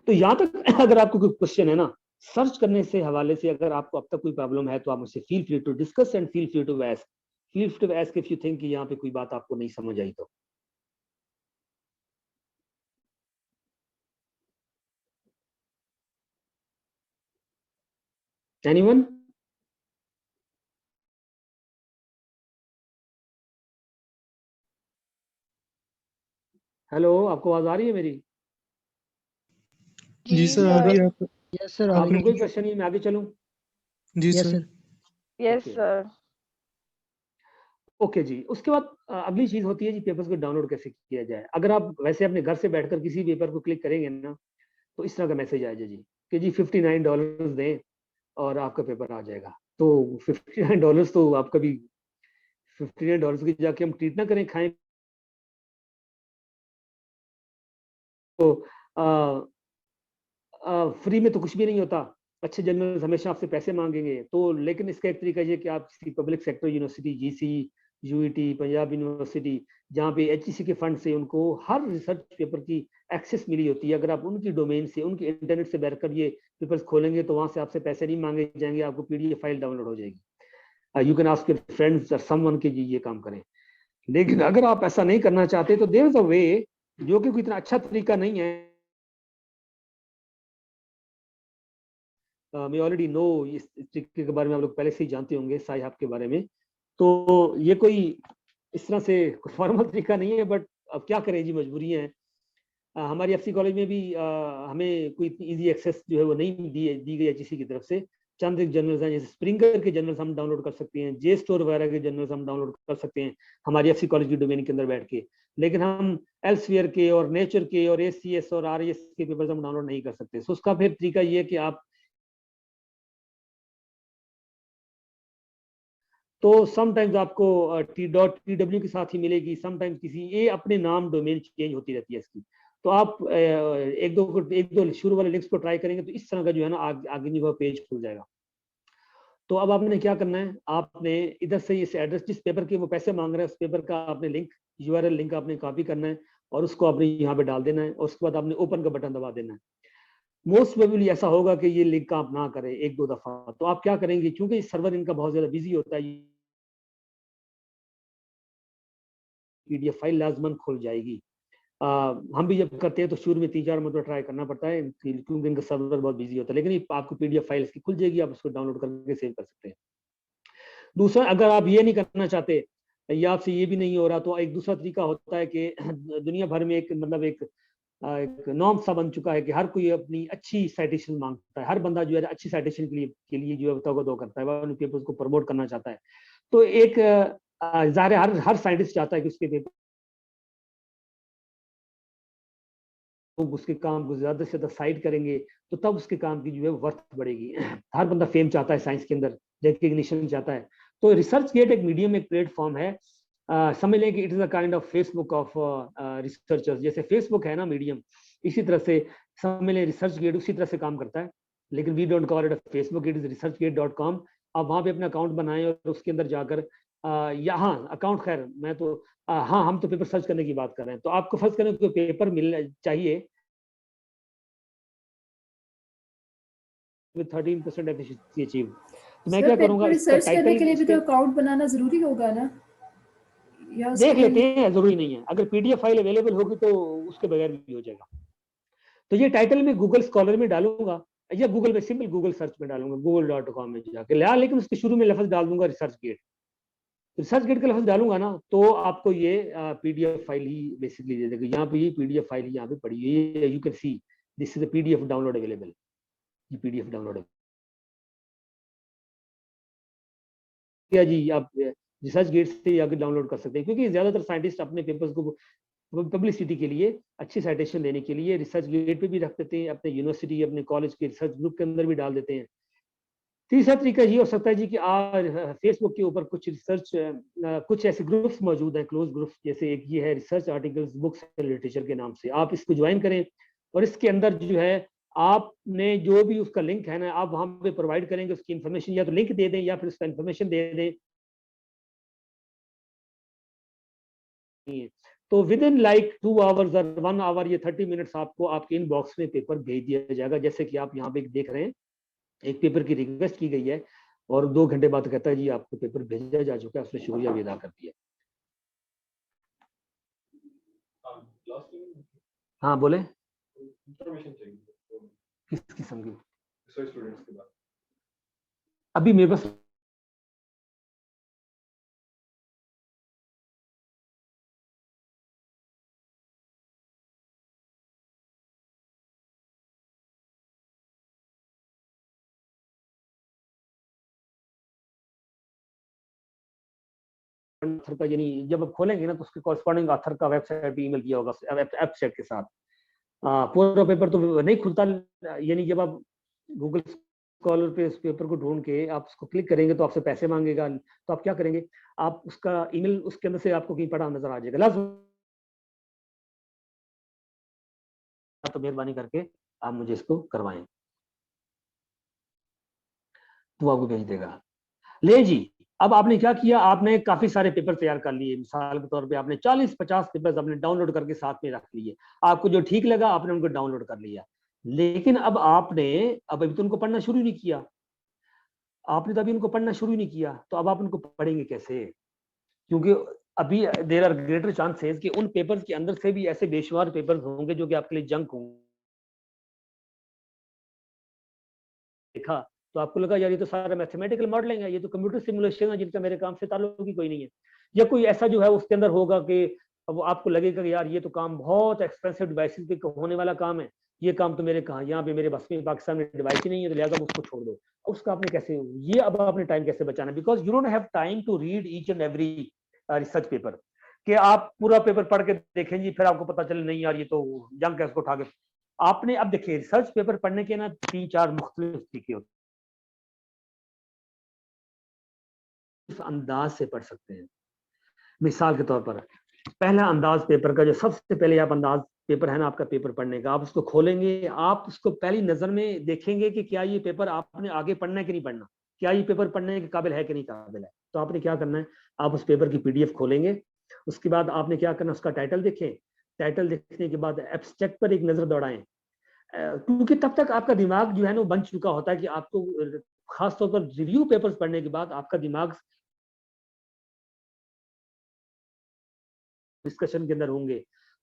तो यहाँ तक अगर आपको कोई क्वेश्चन है ना, सर्च करने से हवाले से अगर आपको अब तक कोई प्रॉब्लम है तो आप मुझसे feel free to discuss and feel free to ask, feel free to ask if you think कि यहाँ पे कोई बात आपको नहीं समझ आई तो। एनीवन? हेलो, आपको आवाज आ रही है मेरी? जी जी सर, आ रही सर। है। आप यस सर, आ रही आपको है। कोई क्वेश्चन नहीं, मैं आगे चलूं? जी yes sir. Sir. Yes okay sir. Okay जी। उसके बाद अगली चीज होती है जी, पेपर्स को डाउनलोड कैसे किया जाए। अगर आप वैसे अपने घर से बैठकर किसी पेपर को क्लिक करेंगे ना, तो इस तरह का मैसेज आएगा जी कि जी $59 दें और आपका पेपर आ जाएगा। तो $59 तो आप कभी $59 की जाके हम ट्रीट ना करें, खाएं तो फ्री में तो कुछ भी नहीं होता। अच्छे जर्नल्स हमेशा आपसे पैसे मांगेंगे, तो लेकिन इसका एक तरीका ये कि आप किसी public sector university, GC, UET, Punjab university, जहाँ पे एचईसी के फंड से उनको हर रिसर्च पेपर की एक्सेस मिली होती है, अगर आप उनकी डोमेन से, उनके इंटरनेट से बैठकर ये पेपर्स खोलेंगे तो वहां से आपसे पैसे नहीं मांगे जाएंगे, आपको पीडीएफ फाइल डाउनलोड हो जाएगी। You can ask your friends और समवन के जी ये काम करें। लेकिन अगर आप ऐसा नहीं करना चाहते तो देयर इज अ वे, जो कि कोई इतना अच्छा तरीका नहीं है। मैं ऑलरेडी नो, इस तरीके के बारे में आप लोग पहले से ही जानते होंगे साहिब के बारे में। तो ये कोई इस तरह से फॉर्मल तरीका नहीं है, बट अब क्या करें जी, मजबूरी है। हमारी एफसी कॉलेज में भी हमें कोई इतनी इजी एक्सेस जो है वो नहीं दी गई है किसी की तरफ से। चंद एक जर्नल्स हैं, जैसे स्प्रिंगर के जर्नल्स हम डाउनलोड कर सकते हैं, जे स्टोर वगैरह के जर्नल्स हम डाउनलोड कर सकते हैं हमारी एफसी कॉलेज की डोमेन के अंदर बैठ के। लेकिन हम एल्सवियर के और नेचर के और एसीएस और आरएस के पेपर्स हम डाउनलोड नहीं कर सकते। सो उसका फिर तरीका ये है कि आप, तो समटाइम्स आपको .tw के साथ ही मिलेगी, समटाइम्स किसी, ये अपने नाम डोमेन चेंज होती रहती है इसकी। तो आप एक दो शुरू वाले लिंक्स को ट्राई करेंगे तो इस तरह का जो है ना आगे जो पेज खुल जाएगा। तो अब आपने क्या करना है, आपने इधर से इस एड्रेस, जिस पेपर के वो पैसे मांग रहे हैं उस पेपर का आपने लिंक, यूआरएल लिंक आपने कॉपी करना है और उसको आपने यहाँ पे डाल देना है, और उसके बाद आपने ओपन का बटन दबा देना है। मोस्ट प्रोबेबली ऐसा होगा कि ये लिंक आप ना करें एक दो दफा, तो आप क्या करेंगे, क्योंकि सर्वर इनका बहुत ज्यादा बिजी होता है, पीडीएफ फाइल लाजमन खुल जाएगी। हम भी जब करते हैं तो शुरू में 3-4 मतलब ट्राई करना पड़ता है, क्योंकि इनका सर्वर बहुत बिजी होता है, लेकिन आपको पीडीएफ फाइल इसकी खुल जाएगी, आप उसको डाउनलोड करके सेव कर सकते हैं। दूसरा, अगर आप ये नहीं करना चाहते या आपसे ये भी नहीं हो रहा, तो एक दूसरा तरीका होता है कि दुनिया भर में एक मतलब एक नॉर्म सा बन चुका है कि हर कोई अपनी अच्छी साइटेशन मांगता है, हर बंदा जो है अच्छी साइटेशन के लिए जो है तवज्जो करता है, वह पेपर्स को प्रमोट करना चाहता है। तो एक जाहिर है हर साइंटिस्ट चाहता है कि उसके पेपर, तो उसके काम को ज्यादा से ज्यादा साइड करेंगे तो तब उसके काम की जो है वर्थ बढ़ेगी। हर बंदा फेम चाहता है साइंस के अंदर, रिकग्निशन चाहता है। तो रिसर्च गेट एक मीडियम, एक प्लेटफॉर्म है। समझ लें कि it is a kind of Facebook of researchers. जैसे फेसबुक है ना मीडियम, इसी तरह से समझ लें रिसर्च गेट उसी तरह से काम करता है। लेकिन we don't call it a Facebook, it is researchgate.com। आप वहां पे अपना अकाउंट बनाएं और उसके अंदर जाकर यहाँ अकाउंट, खैर मैं तो हाँ, हम तो पेपर सर्च करने की बात कर रहे हैं। तो आपको फर्स्ट करें कोई पेपर मिलना चाहिए, with 13% efficiency achieved. तो मैं क्या करूंगा, इसका रिसर्च करने के लिए भी तो अकाउंट बनाना जरूरी होगा ना, या देख लेते हैं, जरूरी नहीं है। अगर पीडीएफ फाइल अवेलेबल होगी तो उसके बगैर भी हो जाएगा। तो ये टाइटल में गूगल स्कॉलर में डालूंगा या गूगल में सिंपल गूगल सर्च में डालूंगा, google.com में जाके लिया, लेकिन उसके शुरू में लफ्ज डाल दूंगा रिसर्च गेट। रिसर्च गेट का लफ्ज डालूंगा ना तो आपको ये PDF file he basically they देगा। यहाँ पे ये पीडीएफ फाइल यहाँ पे पड़ी है, you can see this is the PDF download available. ये पीडीएफ डाउनलोड क्या जी, आप रिसर्च गेट से आगे डाउनलोड कर सकते हैं, क्योंकि ज्यादातर साइंटिस्ट अपने पेपर्स को पब्लिसिटी के लिए, अच्छी साइटेशन देने के लिए रिसर्च गेट पे भी रख देते हैं, अपने यूनिवर्सिटी अपने कॉलेज के रिसर्च ग्रुप के अंदर भी डाल देते हैं। तीसरा तरीका ये हो सकता है जी कि फेसबुक के ऊपर कुछ रिसर्च कुछ ऐसे ग्रुप्स मौजूद हैं, क्लोज ग्रुप्स, जैसे एक ये है research articles books and literature के नाम से, आप इसको ज्वाइन करें और इसके अंदर जो है आपने जो भी उसका लिंक है ना, आप वहां पे प्रोवाइड करेंगे उसकी इन्फॉर्मेशन, या तो लिंक दे दें या फिर उसका इन्फॉर्मेशन दे दें। तो विद इन लाइक 2 आवर्स और 1 आवर, ये 30 मिनट्स आपको आपके इनबॉक्स में पेपर भेज दिया जाएगा। जैसे कि आप यहाँ पे देख रहे हैं, एक पेपर की रिक्वेस्ट की गई है और 2 घंटे बाद कहता है जी आपको पेपर भेजा जा चुका है, उसने शुक्रिया भी अदा कर दिया। हाँ बोले, किस किस्म की? अभी मेरे पास ऑथर का, यानी जब आप खोलेंगे ना तो उसके कॉरेस्पॉन्डिंग ऑथर का वेबसाइट ईमेल किया होगा एब्स्ट्रैक्ट के साथ। पूरा पेपर तो नहीं खुलता, यानी जब आप गूगल स्कॉलर पे उस पेपर को ढूंढ के आप उसको क्लिक करेंगे तो आपसे पैसे मांगेगा, तो आप क्या करेंगे, आप उसका ईमेल उसके अंदर से आपको कहीं पड़ा नजर आ जाएगा, लाजम तो मेहरबानी करके आप मुझे इसको करवाएं, तो आपको भेज देगा। ले जी, अब आपने क्या किया, आपने काफी सारे पेपर तैयार कर लिए, मिसाल के तौर पे आपने 40-50 पेपर्स आपने डाउनलोड करके साथ में रख लिए, आपको जो ठीक लगा आपने उनको डाउनलोड कर लिया। लेकिन अब आपने अभी तो उनको पढ़ना शुरू नहीं किया, आपने तो अभी उनको पढ़ना शुरू नहीं किया, तो अब आप उनको पढ़ेंगे कैसे? क्योंकि अभी देयर आर ग्रेटर चांसेस कि उन पेपर्स के अंदर से भी ऐसे बेशुमार पेपर्स होंगे जो कि आपके लिए जंक होंगे। देखा तो आपको लगा यार ये तो सारा मैथमेटिकल मॉडलिंग है, ये तो कंप्यूटर सिमुलेशन है जिनका मेरे काम से ताल्लुक ही कोई नहीं है, या कोई ऐसा जो है उसके अंदर होगा कि अब आपको लगेगा कि यार ये तो काम बहुत एक्सपेंसिव डिवाइसेस पे होने वाला काम है, ये काम तो मेरे कहाँ, यहाँ पे मेरे बस में पाकिस्तान में डिवाइस ही नहीं है, तो लिहाजा उसको छोड़ दो। उसका आपने कैसे, ये अब आपने टाइम कैसे बचाना, because you don't have time to read each and every research paper, कि आप पूरा पेपर पढ़ के देखें जी फिर आपको पता चले नहीं यार ये तो जंक है, उसको उठा के आपने। अब देखिए रिसर्च पेपर पढ़ने के ना 3-4 मुख्तलिफ तरीके होते हैं, इस अंदाज से पढ़ सकते हैं। मिसाल के तौर पर पहला अंदाज पेपर का, जो सबसे पहले आप अंदाज पेपर है ना आपका पेपर पढ़ने का, आप उसको खोलेंगे, आप उसको पहली नजर में देखेंगे कि क्या ये पेपर आपने आगे पढ़ना है कि नहीं पढ़ना, क्या ये पेपर पढ़ने के काबिल है कि नहीं काबिल है। तो आपने क्या करना है, आप उस पेपर की पीडीएफ खोलेंगे, उसके बाद आपने क्या करना, उसका टाइटल देखें, टाइटल देखने के बाद एब्स्ट्रैक्ट पर एक नजर दौड़ाएं, क्योंकि तब तक आपका दिमाग जो है ना वो बन चुका होता है कि आपको खासतौर पर रिव्यू पेपर्स पढ़ने के बाद आपका दिमाग डिस्कशन के अंदर होंगे,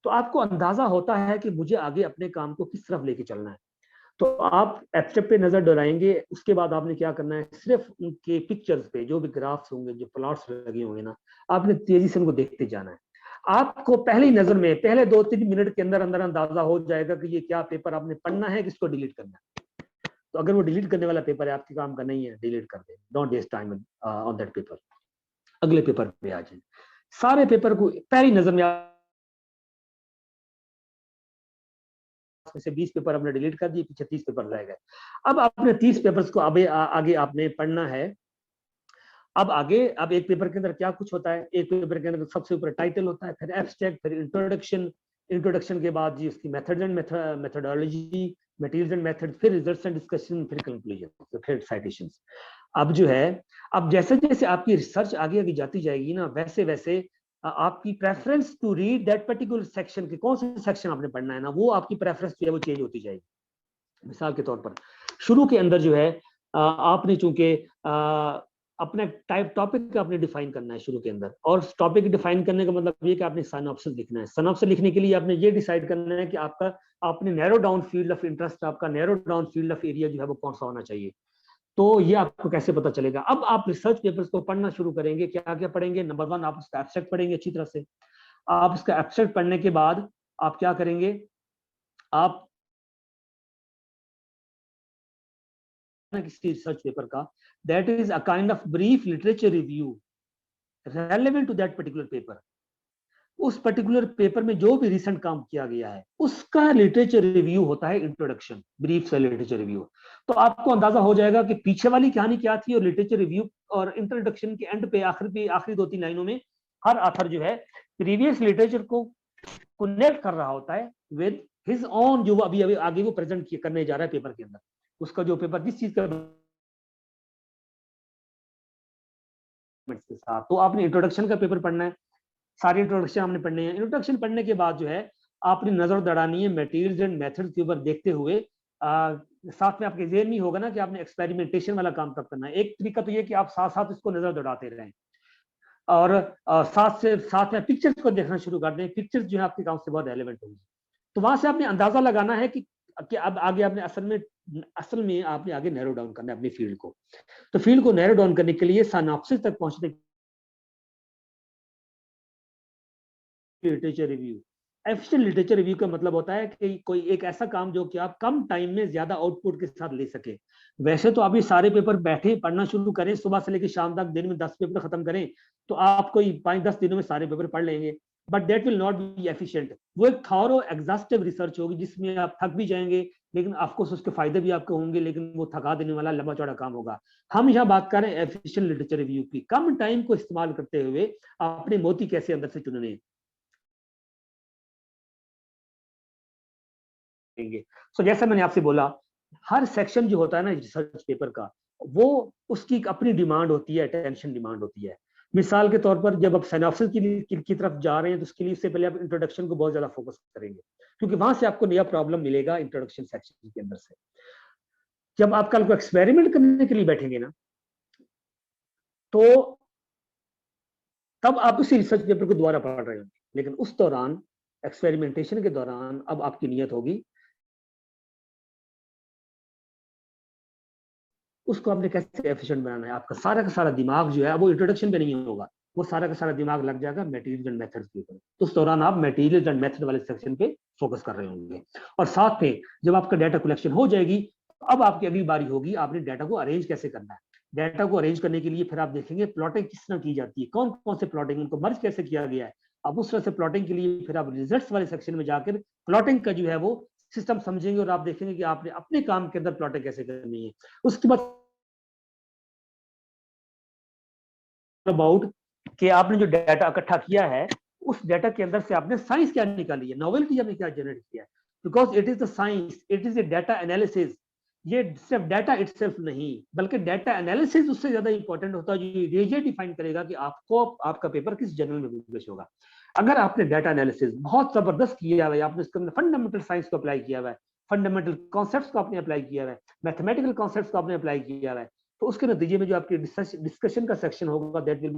तो आपको अंदाजा होता है कि मुझे आगे अपने काम को किस तरफ लेके चलना है। तो आप एब्स्ट्रैक्ट पे नजर डराएंगे, उसके बाद आपने क्या करना है, सिर्फ उनके पिक्चर्स पे जो भी ग्राफ्स होंगे, जो प्लॉट्स लगे होंगे ना, आपने तेजी से उनको देखते जाना है। आपको पहली नजर में पहले 2-3 मिनट के अंदर अंदर अंदाजा हो जाएगा कि ये क्या पेपर आपने पढ़ना है, किसको डिलीट करना है। तो अगर वो डिलीट करने वाला पेपर है, आपके काम का नहीं है, डिलीट कर दे, don't waste time on that paper, अगले पेपर पे आ जाए। सारे पेपर को पहली नजर में से 20 पेपर आपने डिलीट कर दिए, पीछे 30 पेपर रह गए। अब आपने 30 पेपर्स को आगे आपने पढ़ना है। अब आगे, अब एक पेपर के अंदर क्या कुछ होता है, एक पेपर के अंदर सबसे ऊपर टाइटल होता है, फिर एब्स्ट्रैक्ट, फिर इंट्रोडक्शन, इंट्रोडक्शन के बाद जी उसकी method and methodology, materials and method, फिर रिजल्ट्स एंड डिस्कशन, फिर कंक्लूजन, फिर साइटेशंस। अब जो है, अब जैसे जैसे आपकी रिसर्च आगे आगे जाती जाएगी ना, वैसे वैसे आपकी preference to read that particular section, के कौन सा सेक्शन आपने पढ़ना है ना, वो आपकी प्रेफरेंस जो है वो चेंज होती जाएगी। मिसाल के तौर पर शुरू के अंदर जो है आपने चूंकि अपना टाइप टॉपिक आपने डिफाइन करना है शुरू के अंदर, और टॉपिक डिफाइन करने का मतलब ये कि आपने सिनॉप्सिस लिखना है। सिनॉप्सिस लिखने के लिए आपने ये डिसाइड करना है कि आपका आपने narrow down field of interest, आपका narrow down field of area जो है वो कौन सा होना चाहिए। तो ये आपको कैसे पता चलेगा? अब आप रिसर्च पेपर्स को पढ़ना शुरू करेंगे। क्या क्या पढ़ेंगे? नंबर 1 आप उसका एब्स्ट्रैक्ट पढ़ेंगे अच्छी तरह से। आप उसका एब्स्ट्रैक्ट पढ़ने के बाद आप क्या करेंगे? आप किसी रिसर्च पेपर का, that is a kind of brief literature review relevant to that particular paper. उस पर्टिकुलर पेपर में जो भी रिसेंट काम किया गया है उसका लिटरेचर रिव्यू होता है इंट्रोडक्शन, ब्रीफ से लिटरेचर रिव्यू। तो आपको अंदाजा हो जाएगा कि पीछे वाली कहानी क्या थी, और लिटरेचर रिव्यू और इंट्रोडक्शन के एंड पे आखिरी 2-3 लाइनों में हर ऑथर जो है प्रीवियस लिटरेचर को कनेक्ट कर रहा होता है विद हिज ओन, जो वो अभी अभी आगे वो प्रेजेंट करने जा रहा है पेपर के अंदर। उसका जो पेपर जिस चीज का के साथ, तो आपने इंट्रोडक्शन का पेपर पढ़ना है, सारी इंट्रोडक्शन आपने पढ़ने हैं। इंट्रोडक्शन पढ़ने के बाद जो है आपने नजर दौड़ानी है मटेरियल्स एंड मेथड्स के ऊपर देखते हुए। साथ में आपके जेहन में होगा ना कि आपने एक्सपेरिमेंटेशन वाला काम कब करना है। एक तरीका तो ये कि आप साथ साथ इसको नजर दौड़ाते रहें, और साथ में पिक्चर्स को देखना शुरू कर दें। पिक्चर्स जो है आपके काम से बहुत रेलेवेंट होंगी। तो वहां से आपने अंदाजा लगाना है कि अब आगे आपने असल में आपने आगे नैरो डाउन करना है अपनी फील्ड को। तो फील्ड को नैरो डाउन करने के लिए सिनॉप्सिस तक पहुंचने literature review. Efficient literature review का मतलब होता है कि कोई एक ऐसा काम जो कि आप कम टाइम में ज्यादा आउटपुट के साथ ले सके। वैसे तो अभी सारे पेपर बैठे पढ़ना शुरू करें, सुबह से लेकर शाम तक दिन में 10 पेपर खत्म करें, तो आप कोई 5-10 दिनों में सारे पेपर पढ़ लेंगे, but that will not be efficient. वो एक थॉरो एग्जॉस्टिव रिसर्च होगी जिसमें आप थक भी जाएंगे, लेकिन ऑफकोर्स उसके फायदे भी आपको होंगे, लेकिन वो थका देने वाला लंबा चौड़ा काम होगा। हम यहाँ बात कर रहे हैं एफिशिएंट लिटरेचर रिव्यू की। कम टाइम को इस्तेमाल करते हुए अपने मोती कैसे अंदर से चुनने देंगे। सो जैसा मैंने आपसे बोला, हर सेक्शन जो होता है ना रिसर्च पेपर का, वो उसकी एक अपनी डिमांड होती है, अटेंशन डिमांड होती है। मिसाल के तौर पर जब आप सिनॉप्सिस की तरफ जा रहे हैं तो उसके लिए इससे पहले आप इंट्रोडक्शन को बहुत ज्यादा फोकस करेंगे, क्योंकि वहां से आपको नया प्रॉब्लम मिलेगा इंट्रोडक्शन सेक्शन के अंदर से। जब आप कल को एक्सपेरिमेंट करने के लिए बैठेंगे ना, तो तब आप उसी रिसर्च पेपर को दोबारा पढ़ रहे होंगे, लेकिन उस दौरान एक्सपेरिमेंटेशन के दौरान अब आपकी नियत होगी उसको आपने कैसे एफिशिएंट बनाना है। आपका सारा का सारा दिमाग जो है वो इंट्रोडक्शन पे नहीं होगा, वो सारा का सारा दिमाग लग जाएगा मटेरियल एंड मेथड्स के ऊपर। तो उस दौरान आप मटेरियल एंड मेथड वाले सेक्शन पे फोकस कर रहे होंगे। और साथ में जब आपका डाटा कलेक्शन हो जाएगी, अब आपकी अगली बारी होगी आपने डाटा को अरेंज कैसे करना है। डाटा को अरेंज करने के लिए फिर आप देखेंगे प्लॉटिंग किस तरह की जाती है, कौन कौन से प्लॉटिंग उनको मर्ज कैसे किया गया है। अब उस तरह से प्लॉटिंग के लिए फिर आप रिजल्ट्स वाले सेक्शन में जाकर प्लॉटिंग का जो है वो सिस्टम समझेंगे, और आप देखेंगे कि आपने अपने काम के अंदर प्लॉटिंग कैसे करनी है। उसके बाद अबाउट कि आपने जो डाटा इकट्ठा किया है उस डाटा के अंदर से आपने साइंस क्या निकाली है, नॉवेल्टी आपने क्या जनरेट किया है। Because it is the science, it is a data analysis. ये सिर्फ डाटा इटसेल्फ नहीं, बल्कि डाटा एनालिसिस उससे ज्यादा इंपॉर्टेंट होता है, जो ये डिफाइन करेगा कि आपको आपका पेपर किस जर्नल में पब्लिश होगा। अगर आपने डाटा एनालिसिस बहुत जबरदस्त किया हुआ है, आपने इसके अंदर फंडामेंटल साइंस को अप्लाई किया हुआ है, फंडामेंटल कॉन्सेप्ट्स को आपने अप्लाई किया हुआ है, मैथमेटिकल कॉन्सेप्ट्स को आपने अप्लाई किया हुआ है, तो उसके नतीजे में जो आपकी डिस्कशन का सेक्शन होगा that will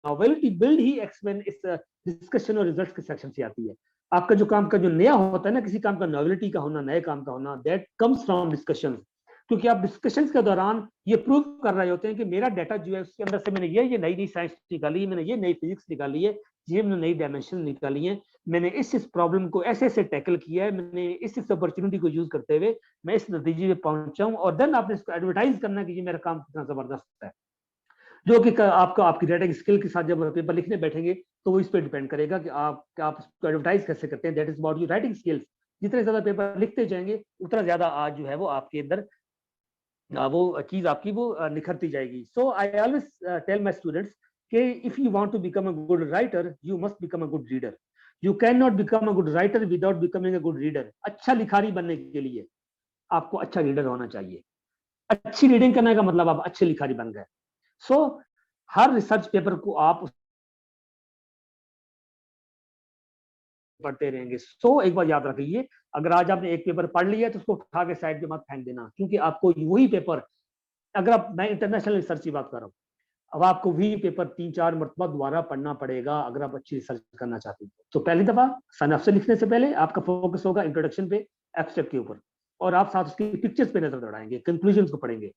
novelty build he explain इस डिस्कशन और रिजल्ट्स के सेक्शन से आती है। आपका जो काम का जो नया होता है ना, किसी काम का नॉवेल्टी का होना, नए काम का होना, दैट कम्स फ्रॉम डिस्कशंस। क्योंकि आप डिस्कशंस के दौरान ये प्रूव कर रहे होते हैं कि मेरा डाटा जो है उसके अंदर से मैंने ये नई साइंस निकाली है, मैंने ये नई फिजिक्स निकाली है, ये मैंने नई डायमेंशन निकाली है, मैंने इस प्रॉब्लम को ऐसे ऐसे टैकल किया है, मैंने इस अपॉर्चुनिटी को यूज करते हुए मैं इस नतीजे पे पहुंचा हूं। और देन आपने इसको एडवर्टाइज करना है कि ये मेरा काम कितना जबरदस्त है, जो कि आपका आपकी राइटिंग स्किल के साथ जब पेपर लिखने बैठेंगे तो वो इस पर डिपेंड करेगा कि आप उसको एडवर्टाइज कैसे करते हैं। That is about your writing skills. जितने ज्यादा पेपर लिखते जाएंगे उतना ज्यादा आज जो है वो आपके अंदर वो चीज आपकी वो निखरती जाएगी। So I always tell my students कि if you want to become a good writer you must become a good reader. You can not become a good writer without becoming a good reader. अच्छा लिखारी बनने के लिए आपको अच्छा reader होना चाहिए। अच्छी रीडिंग करने का मतलब आप अच्छे लिखारी बन गए। सो हर रिसर्च पेपर को आप पढ़ते रहेंगे। सो एक बार याद रखिए, अगर आज आपने एक पेपर पढ़ लिया तो उसको उठा के साइड में मत फेंक देना, क्योंकि आपको वही पेपर, अगर आप, मैं इंटरनेशनल रिसर्च की बात कर रहा हूँ, अब आपको वही पेपर 3-4 मरतबा दोबारा पढ़ना पड़ेगा अगर आप अच्छी रिसर्च करना चाहते हैं। तो पहली दफा सिनॉप्सिस लिखने से पहले आपका फोकस होगा इंट्रोडक्शन पे, एब्स्ट्रैक्ट के ऊपर, और आप साथ उसकी पिक्चर्स पे नजर दौड़ाएंगे, कंक्लूजन को पढ़ेंगे।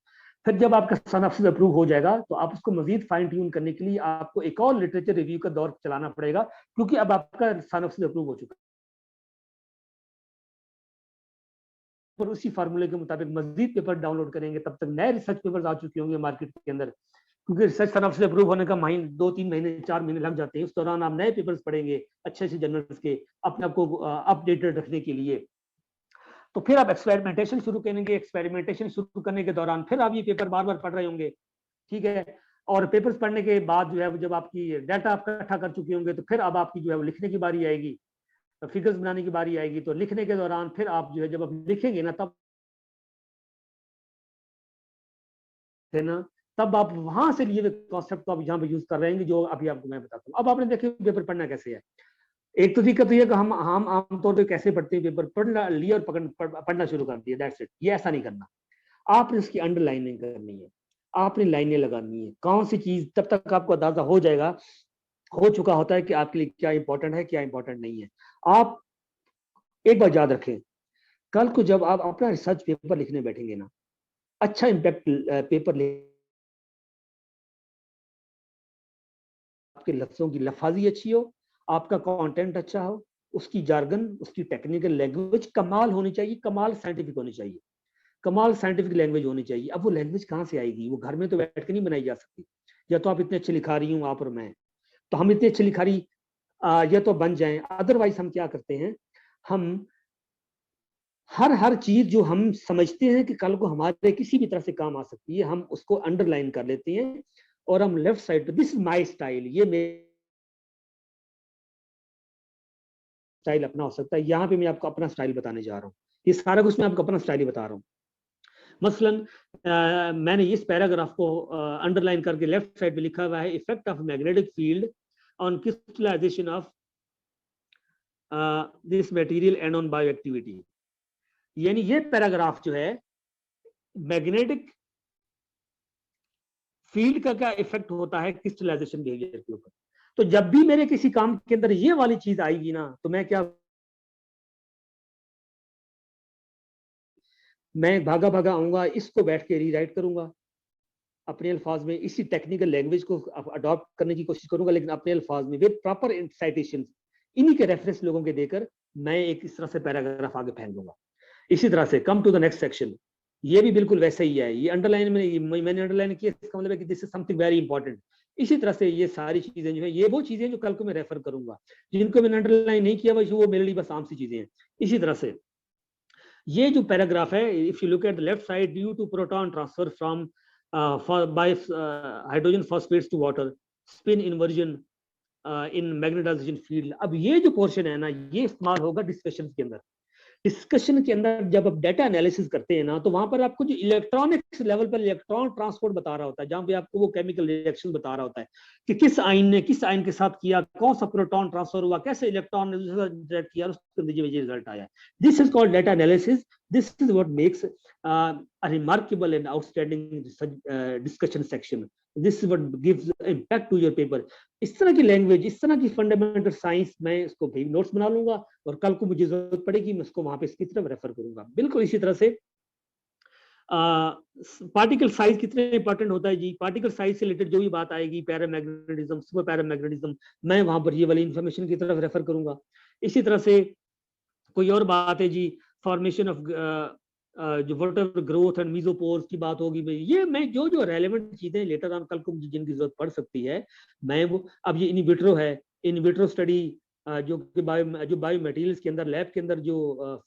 फिर जब आपका सिनॉप्सिस अप्रूव हो जाएगा तो आप उसको मजीद फाइन ट्यून करने के लिए आपको एक और लिटरेचर रिव्यू का दौर चलाना पड़ेगा, क्योंकि अब आपका सिनॉप्सिस अप्रूव हो चुका है। और उसी फार्मूले के मुताबिक मजीद पेपर डाउनलोड करेंगे, तब तक नए रिसर्च पेपर्स आ चुके होंगे मार्केट के अंदर, क्योंकि रिसर्च सिनॉप्सिस अप्रूव होने का महीने 2-3 महीने 4 महीने लग जाते हैं। उस दौरान आप नए पेपर्स पढ़ेंगे अच्छे अच्छे जर्नल्स के, अपने आप को अपडेटेड रखने के लिए। तो फिर आप एक्सपेरिमेंटेशन शुरू करेंगे, एक्सपेरिमेंटेशन शुरू करने के दौरान फिर आप ये पेपर बार बार पढ़ रहे होंगे, ठीक है। और पेपर्स पढ़ने के बाद जो है, जब आपकी डाटा आप इकट्ठा कर चुके होंगे, तो फिर अब आपकी जो है वो लिखने की बारी आएगी, फिगर्स बनाने की बारी आएगी। तो लिखने के दौरान फिर आप जो है, जब आप लिखेंगे ना, तब है ना, तब आप वहां से लिए कॉन्सेप्ट को आप यहाँ पे यूज कर रहे हैं, जो अभी आपको मैं बताता हूँ। अब आपने देखे पेपर पढ़ना कैसे है। एक तो दिक्कत ये कि हम आमतौर पे कैसे पढ़ते हैं, पेपर पढ़ना लिया और पढ़ना शुरू कर दिया, दैट्स इट। ये ऐसा नहीं करना, आपने इसकी अंडरलाइनिंग करनी है, आपने लाइनें लगानी है, कौन सी चीज, तब तक आपको अंदाजा हो चुका होता है कि आपके लिए क्या इंपॉर्टेंट है, क्या इंपॉर्टेंट नहीं है। आप एक बार याद रखें, कल को जब आप अपना रिसर्च पेपर लिखने बैठेंगे ना, अच्छा इम्पैक्ट पेपर आपके लफ्जों की लफाजी अच्छी हो, आपका कंटेंट अच्छा हो, उसकी जार्गन, उसकी टेक्निकल लैंग्वेज कमाल होनी चाहिए, कमाल साइंटिफिक होनी चाहिए, कमाल साइंटिफिक लैंग्वेज होनी चाहिए। अब वो लैंग्वेज कहाँ से आएगी, वो घर में तो बैठ के नहीं बनाई जा सकती। या तो आप इतने अच्छे लिखा रही हूँ, आप और मैं, तो हम इतने अच्छे लिखारी या तो बन जाएं, अदरवाइज हम क्या करते हैं, हम हर चीज जो हम समझते हैं कि कल को हमारे किसी भी तरह से काम आ सकती है, हम उसको अंडरलाइन कर लेते हैं, और हम लेफ्ट साइड पे, दिस इज माई स्टाइल, ये मेरे स्टाइल अपना हो सकता है। यहाँ पे मैं आपको अपना स्टाइल बताने जा रहा हूँ, ये सारा कुछ मैं आपको अपना स्टाइल ही बता रहा हूँ। मसलन मैंने इस पैराग्राफ को अंडरलाइन करके लेफ्ट साइड पे लिखा हुआ है, effect of magnetic field on crystallisation of this material and on bioactivity. यानी ये पैराग्राफ जो है, मैग्नेटिक फील्ड का क्या इफेक्ट होता है क्रिस्टलाइजेशन बिहेवियर के ऊपर। तो जब भी मेरे किसी काम के अंदर ये वाली चीज आएगी ना, तो मैं भागा भागा आऊंगा, इसको बैठ के रीराइट करूंगा अपने अल्फाज में, इसी टेक्निकल लैंग्वेज को अडॉप्ट करने की कोशिश करूंगा, लेकिन अपने अल्फाज में विद प्रॉपर साइटेशन, इन्हीं के रेफरेंस लोगों के देकर मैं एक इस तरह से पैराग्राफ आगे फेंक दूंगा। इसी तरह से come to the next section, ये भी बिल्कुल वैसे ही है। ये अंडरलाइन में मैंने अंडरलाइन किया, इसका मतलब है कि this is something very important. इसी तरह से ये सारी चीजें जो है, ये वो चीजें जो कल को मैं रेफर करूंगा, जिनको मैंने अंडरलाइन नहीं किया वो मेरे लिए बस आम सी चीजें हैं। इसी तरह से ये जो पैराग्राफ है, if you look at the left side, due to proton transfer from by hydrogen phosphates to water, spin inversion in magnetisation field. अब ये जो पोर्शन है ना, ये इस्तेमाल होगा डिस्कशन के अंदर। डिस्कशन के अंदर जब आप डाटा एनालिसिस करते हैं ना, तो वहां पर आपको जो इलेक्ट्रॉनिक्स लेवल पर इलेक्ट्रॉन ट्रांसपोर्ट बता रहा होता है, जहां पे आपको वो केमिकल रिएक्शन बता रहा होता है कि किस आयन ने किस आयन के साथ किया, कौन सा प्रोटॉन ट्रांसफर हुआ, कैसे इलेक्ट्रॉन ने इंटरेक्ट किया, उसके नतीजे रिजल्ट आया। This is called data analysis. This is what makes a remarkable and outstanding discussion section. This is what gives impact to your paper. इस तरह की लैंग्वेज, इस तरह की फंडामेंटल साइंस, मैं इसको भी नोट्स बना लूंगा, और कल को मुझे जरूरत पड़ेगी मैं उसको वहां पे इसकी तरफ रेफर करूंगा। बिल्कुल इसी तरह से पार्टिकल साइज कितने इंपॉर्टेंट होता है जी, पार्टिकल साइज से रिलेटेड जो भी बात आएगी, पैरामैग्नेटिज्म, सुपर पैरामैग्नेटिज्म, मैं वहां पर ये वाली इंफॉर्मेशन की तरफ रेफर करूंगा। इसी तरह से कोई और बात है जी, फॉर्मेशन ऑफ जो वाटर ग्रोथ एंड मीजोपोर्स की बात होगी, ये मैं जो जो रेलेवेंट चीजें लेटर ऑन कल को मुझे जिनकी जरूरत पड़ सकती है, मैं वो, अब ये इनविट्रो है, इनविट्रो स्टडी जो कि बायो मटेरियल्स के अंदर, लैब के अंदर जो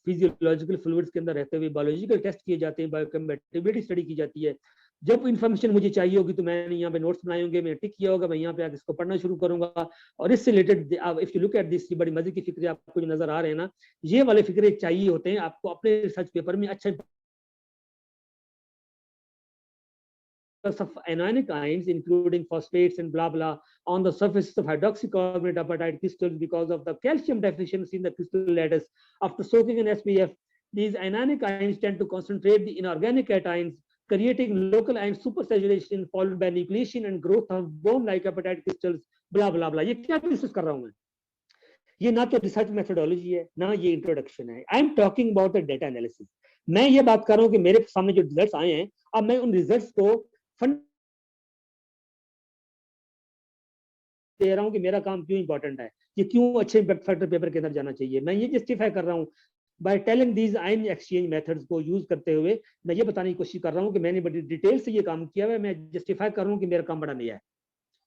फिजियोलॉजिकल फ्लूइड्स के अंदर रहते हुए बायोलॉजिकल टेस्ट किए जाते हैं, बायोकम्पैटिबिलिटी स्टडी की जाती है। जब इन्फॉर्मेशन मुझे चाहिए होगी तो मैंने यहाँ पे नोट्स बनाए होंगे, मैं टिक किया होगा, मैं यहाँ पे आकर इसको पढ़ना शुरू करूंगा। और इससे related if you look at this, बड़ी मजे की फिक्रे आपको जो नजर आ रहे हैं ना, ये वाले फिक्रे चाहिए होते हैं आपको अपने रिसर्च पेपर में। अच्छा of anionic ions, including phosphates and blah blah, on the surface of hydroxycarbonate apatite crystals because of the calcium deficiency in the crystal lattice. After soaking in SPF, these anionic ions tend to concentrate the inorganic cations, creating local ion supersaturation followed by nucleation and growth of bone-like apatite crystals. Blah blah blah. ये क्या discuss कर रहा हूँ मैं? ये ना तो research methodology है, ना ये इंट्रोडक्शन है. I am talking about the data analysis. मैं ये बात कर रहा हूँ कि मेरे सामने जो रिजल्ट्स आए हैं, अब मैं उन रिजल्ट्स को फंड दे रहा हूँ कि मेरा काम क्यों इंपॉर्टेंट है, ये क्यों अच्छे इम्पैक्ट फैक्टर पेपर के अंदर जाना चाहिए. मैं ये जस्टिफाई कर रहा हूँ by telling these ion exchange methods को यूज करते हुए. मैं ये बताने की कोशिश कर रहा हूँ कि मैंने बड़ी डिटेल से ये काम किया है. मैं जस्टिफाई कर रहा हूँ कि मेरा काम बड़ा नया है.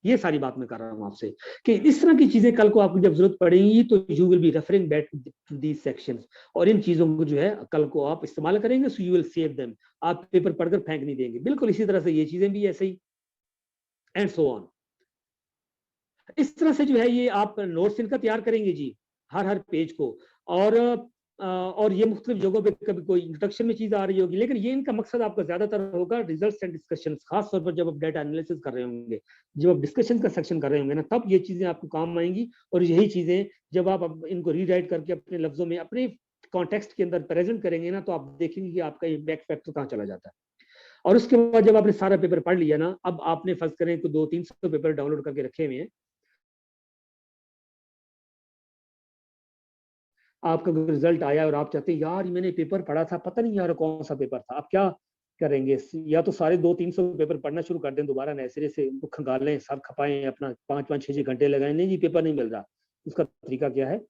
ये सारी बात मैं कर रहा हूँ आपसे कि इस तरह की चीजें कल को आपको जब जरूरत पड़ेगी तो you will be referring back to these sections, और इन चीजों को जो है कल को आप इस्तेमाल करेंगे. So you will save them. आप पेपर पढ़कर फेंक नहीं देंगे. बिल्कुल इसी तरह से ये चीजें भी ऐसे ही, एंड सो ऑन. इस तरह से जो है ये आप नोट्स इनका तैयार करेंगे जी, हर पेज को. और ये मुख्तलिफ जगहों पे कभी कोई इंट्रोडक्शन में चीज आ रही होगी, लेकिन ये इनका मकसद आपका ज्यादातर होगा रिजल्ट्स एंड डिस्कशंस. खास तौर पर जब आप डेटा एनालिसिस कर रहे होंगे, जब आप डिस्कशन का सेक्शन कर रहे होंगे ना, तब ये चीजें आपको काम आएंगी. और यही चीजें जब आप इनको रीराइट करके अपने लफ्जों में अपने कॉन्टेक्स्ट के अंदर प्रेजेंट करेंगे ना, तो आप देखेंगे कि आपका इम्पैक्ट फैक्टर कहाँ चला जाता है. और उसके बाद जब आपने सारा पेपर पढ़ लिया ना, अब आपने फर्ज करें तो 200-300 पेपर डाउनलोड करके रखे हुए हैं. आपका रिजल्ट आया और आप चाहते हैं यार मैंने पेपर पढ़ा था, पता नहीं यार कौन सा पेपर था. आप क्या करेंगे? या तो सारे 200-300 पेपर पढ़ना शुरू कर दें दोबारा नए सिरे से, उनको खंगालें, सब खपाएं, अपना 5-5-6 घंटे लगाएं. नहीं जी, पेपर नहीं मिल रहा. उसका तरीका क्या है?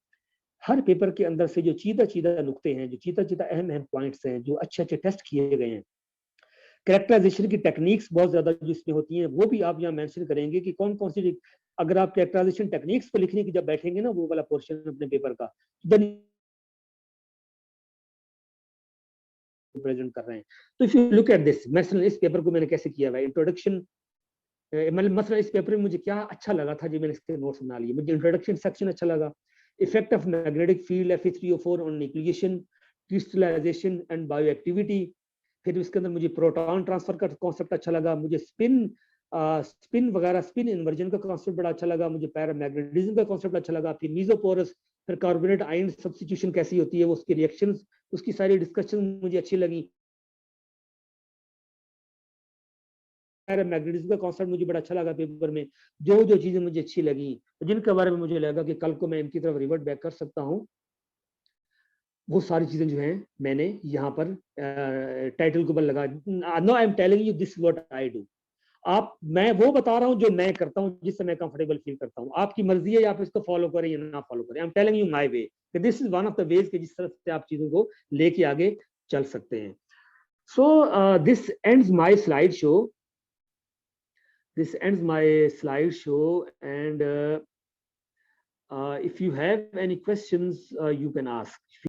हर पेपर के अंदर से जो चीदा चीदा नुक्ते हैं, जो चीदा चीदा अहम अहम पॉइंट्स हैं, जो अच्छे अच्छे टेस्ट किए गए हैं, कैरेक्टराइजेशन की टेक्निक्स बहुत ज्यादा जो इसमें होती हैं, वो भी आप यहाँ मेंशन करेंगे कि कौन कौन सी. अगर आप कैरेक्टराइजेशन टेक्निक्स पर लिखने की जब बैठेंगे ना, वो वाला पोर्शन अपने पेपर का, देन प्रेजेंट कर रहे हैं. तो if you look at this, मसलन इस पेपर को मैंने कैसे किया है, इंट्रोडक्शन, मतलब मसलन इस पेपर में मुझे क्या अच्छा लगा था जी, मैंने इसके नोट्स बना लिए. मुझे इंट्रोडक्शन सेक्शन अच्छा लगा. Effect of magnetic field Fe3O4 on nucleation, crystallisation and bioactivity. फिर इसके अंदर मुझे प्रोटॉन ट्रांसफर का कॉन्सेप्ट अच्छा लगा. मुझे स्पिन वगैरह, स्पिन इन्वर्जन का कॉन्सेप्ट बड़ा अच्छा लगा. मुझे पैरामैग्नेटिज्म का कॉन्सेप्ट अच्छा लगा. फिर मीजोपोरस, फिर कार्बोनेट आयन सब्स्टिट्यूशन कैसी होती है, वो उसकी रिएक्शंस, उसकी सारी डिस्कशन मुझे अच्छी लगी. पैरामैग्नेटिज्म का कॉन्सेप्ट मुझे बड़ा अच्छा लगा पेपर में. जो जो चीजें मुझे अच्छी लगी, जिनके बारे में मुझे लगा कि कल को मैं इनकी तरफ रिवर्ट बैक कर सकता हूँ, वो सारी चीजें जो हैं मैंने यहाँ पर टाइटल के ऊपर लगा. No I am telling you this what I do. मैं वो बता रहा हूँ जो मैं करता हूँ, जिससे मैं कंफर्टेबल फील करता हूँ. आपकी मर्जी है आप इसको फॉलो करें या ना फॉलो करें. आई am telling you my way. This is one of the ways कि जिस तरह से आप चीजों को लेके आगे चल सकते हैं. So this ends my slide show. This ends my slideshow, and if you have any questions, you can ask.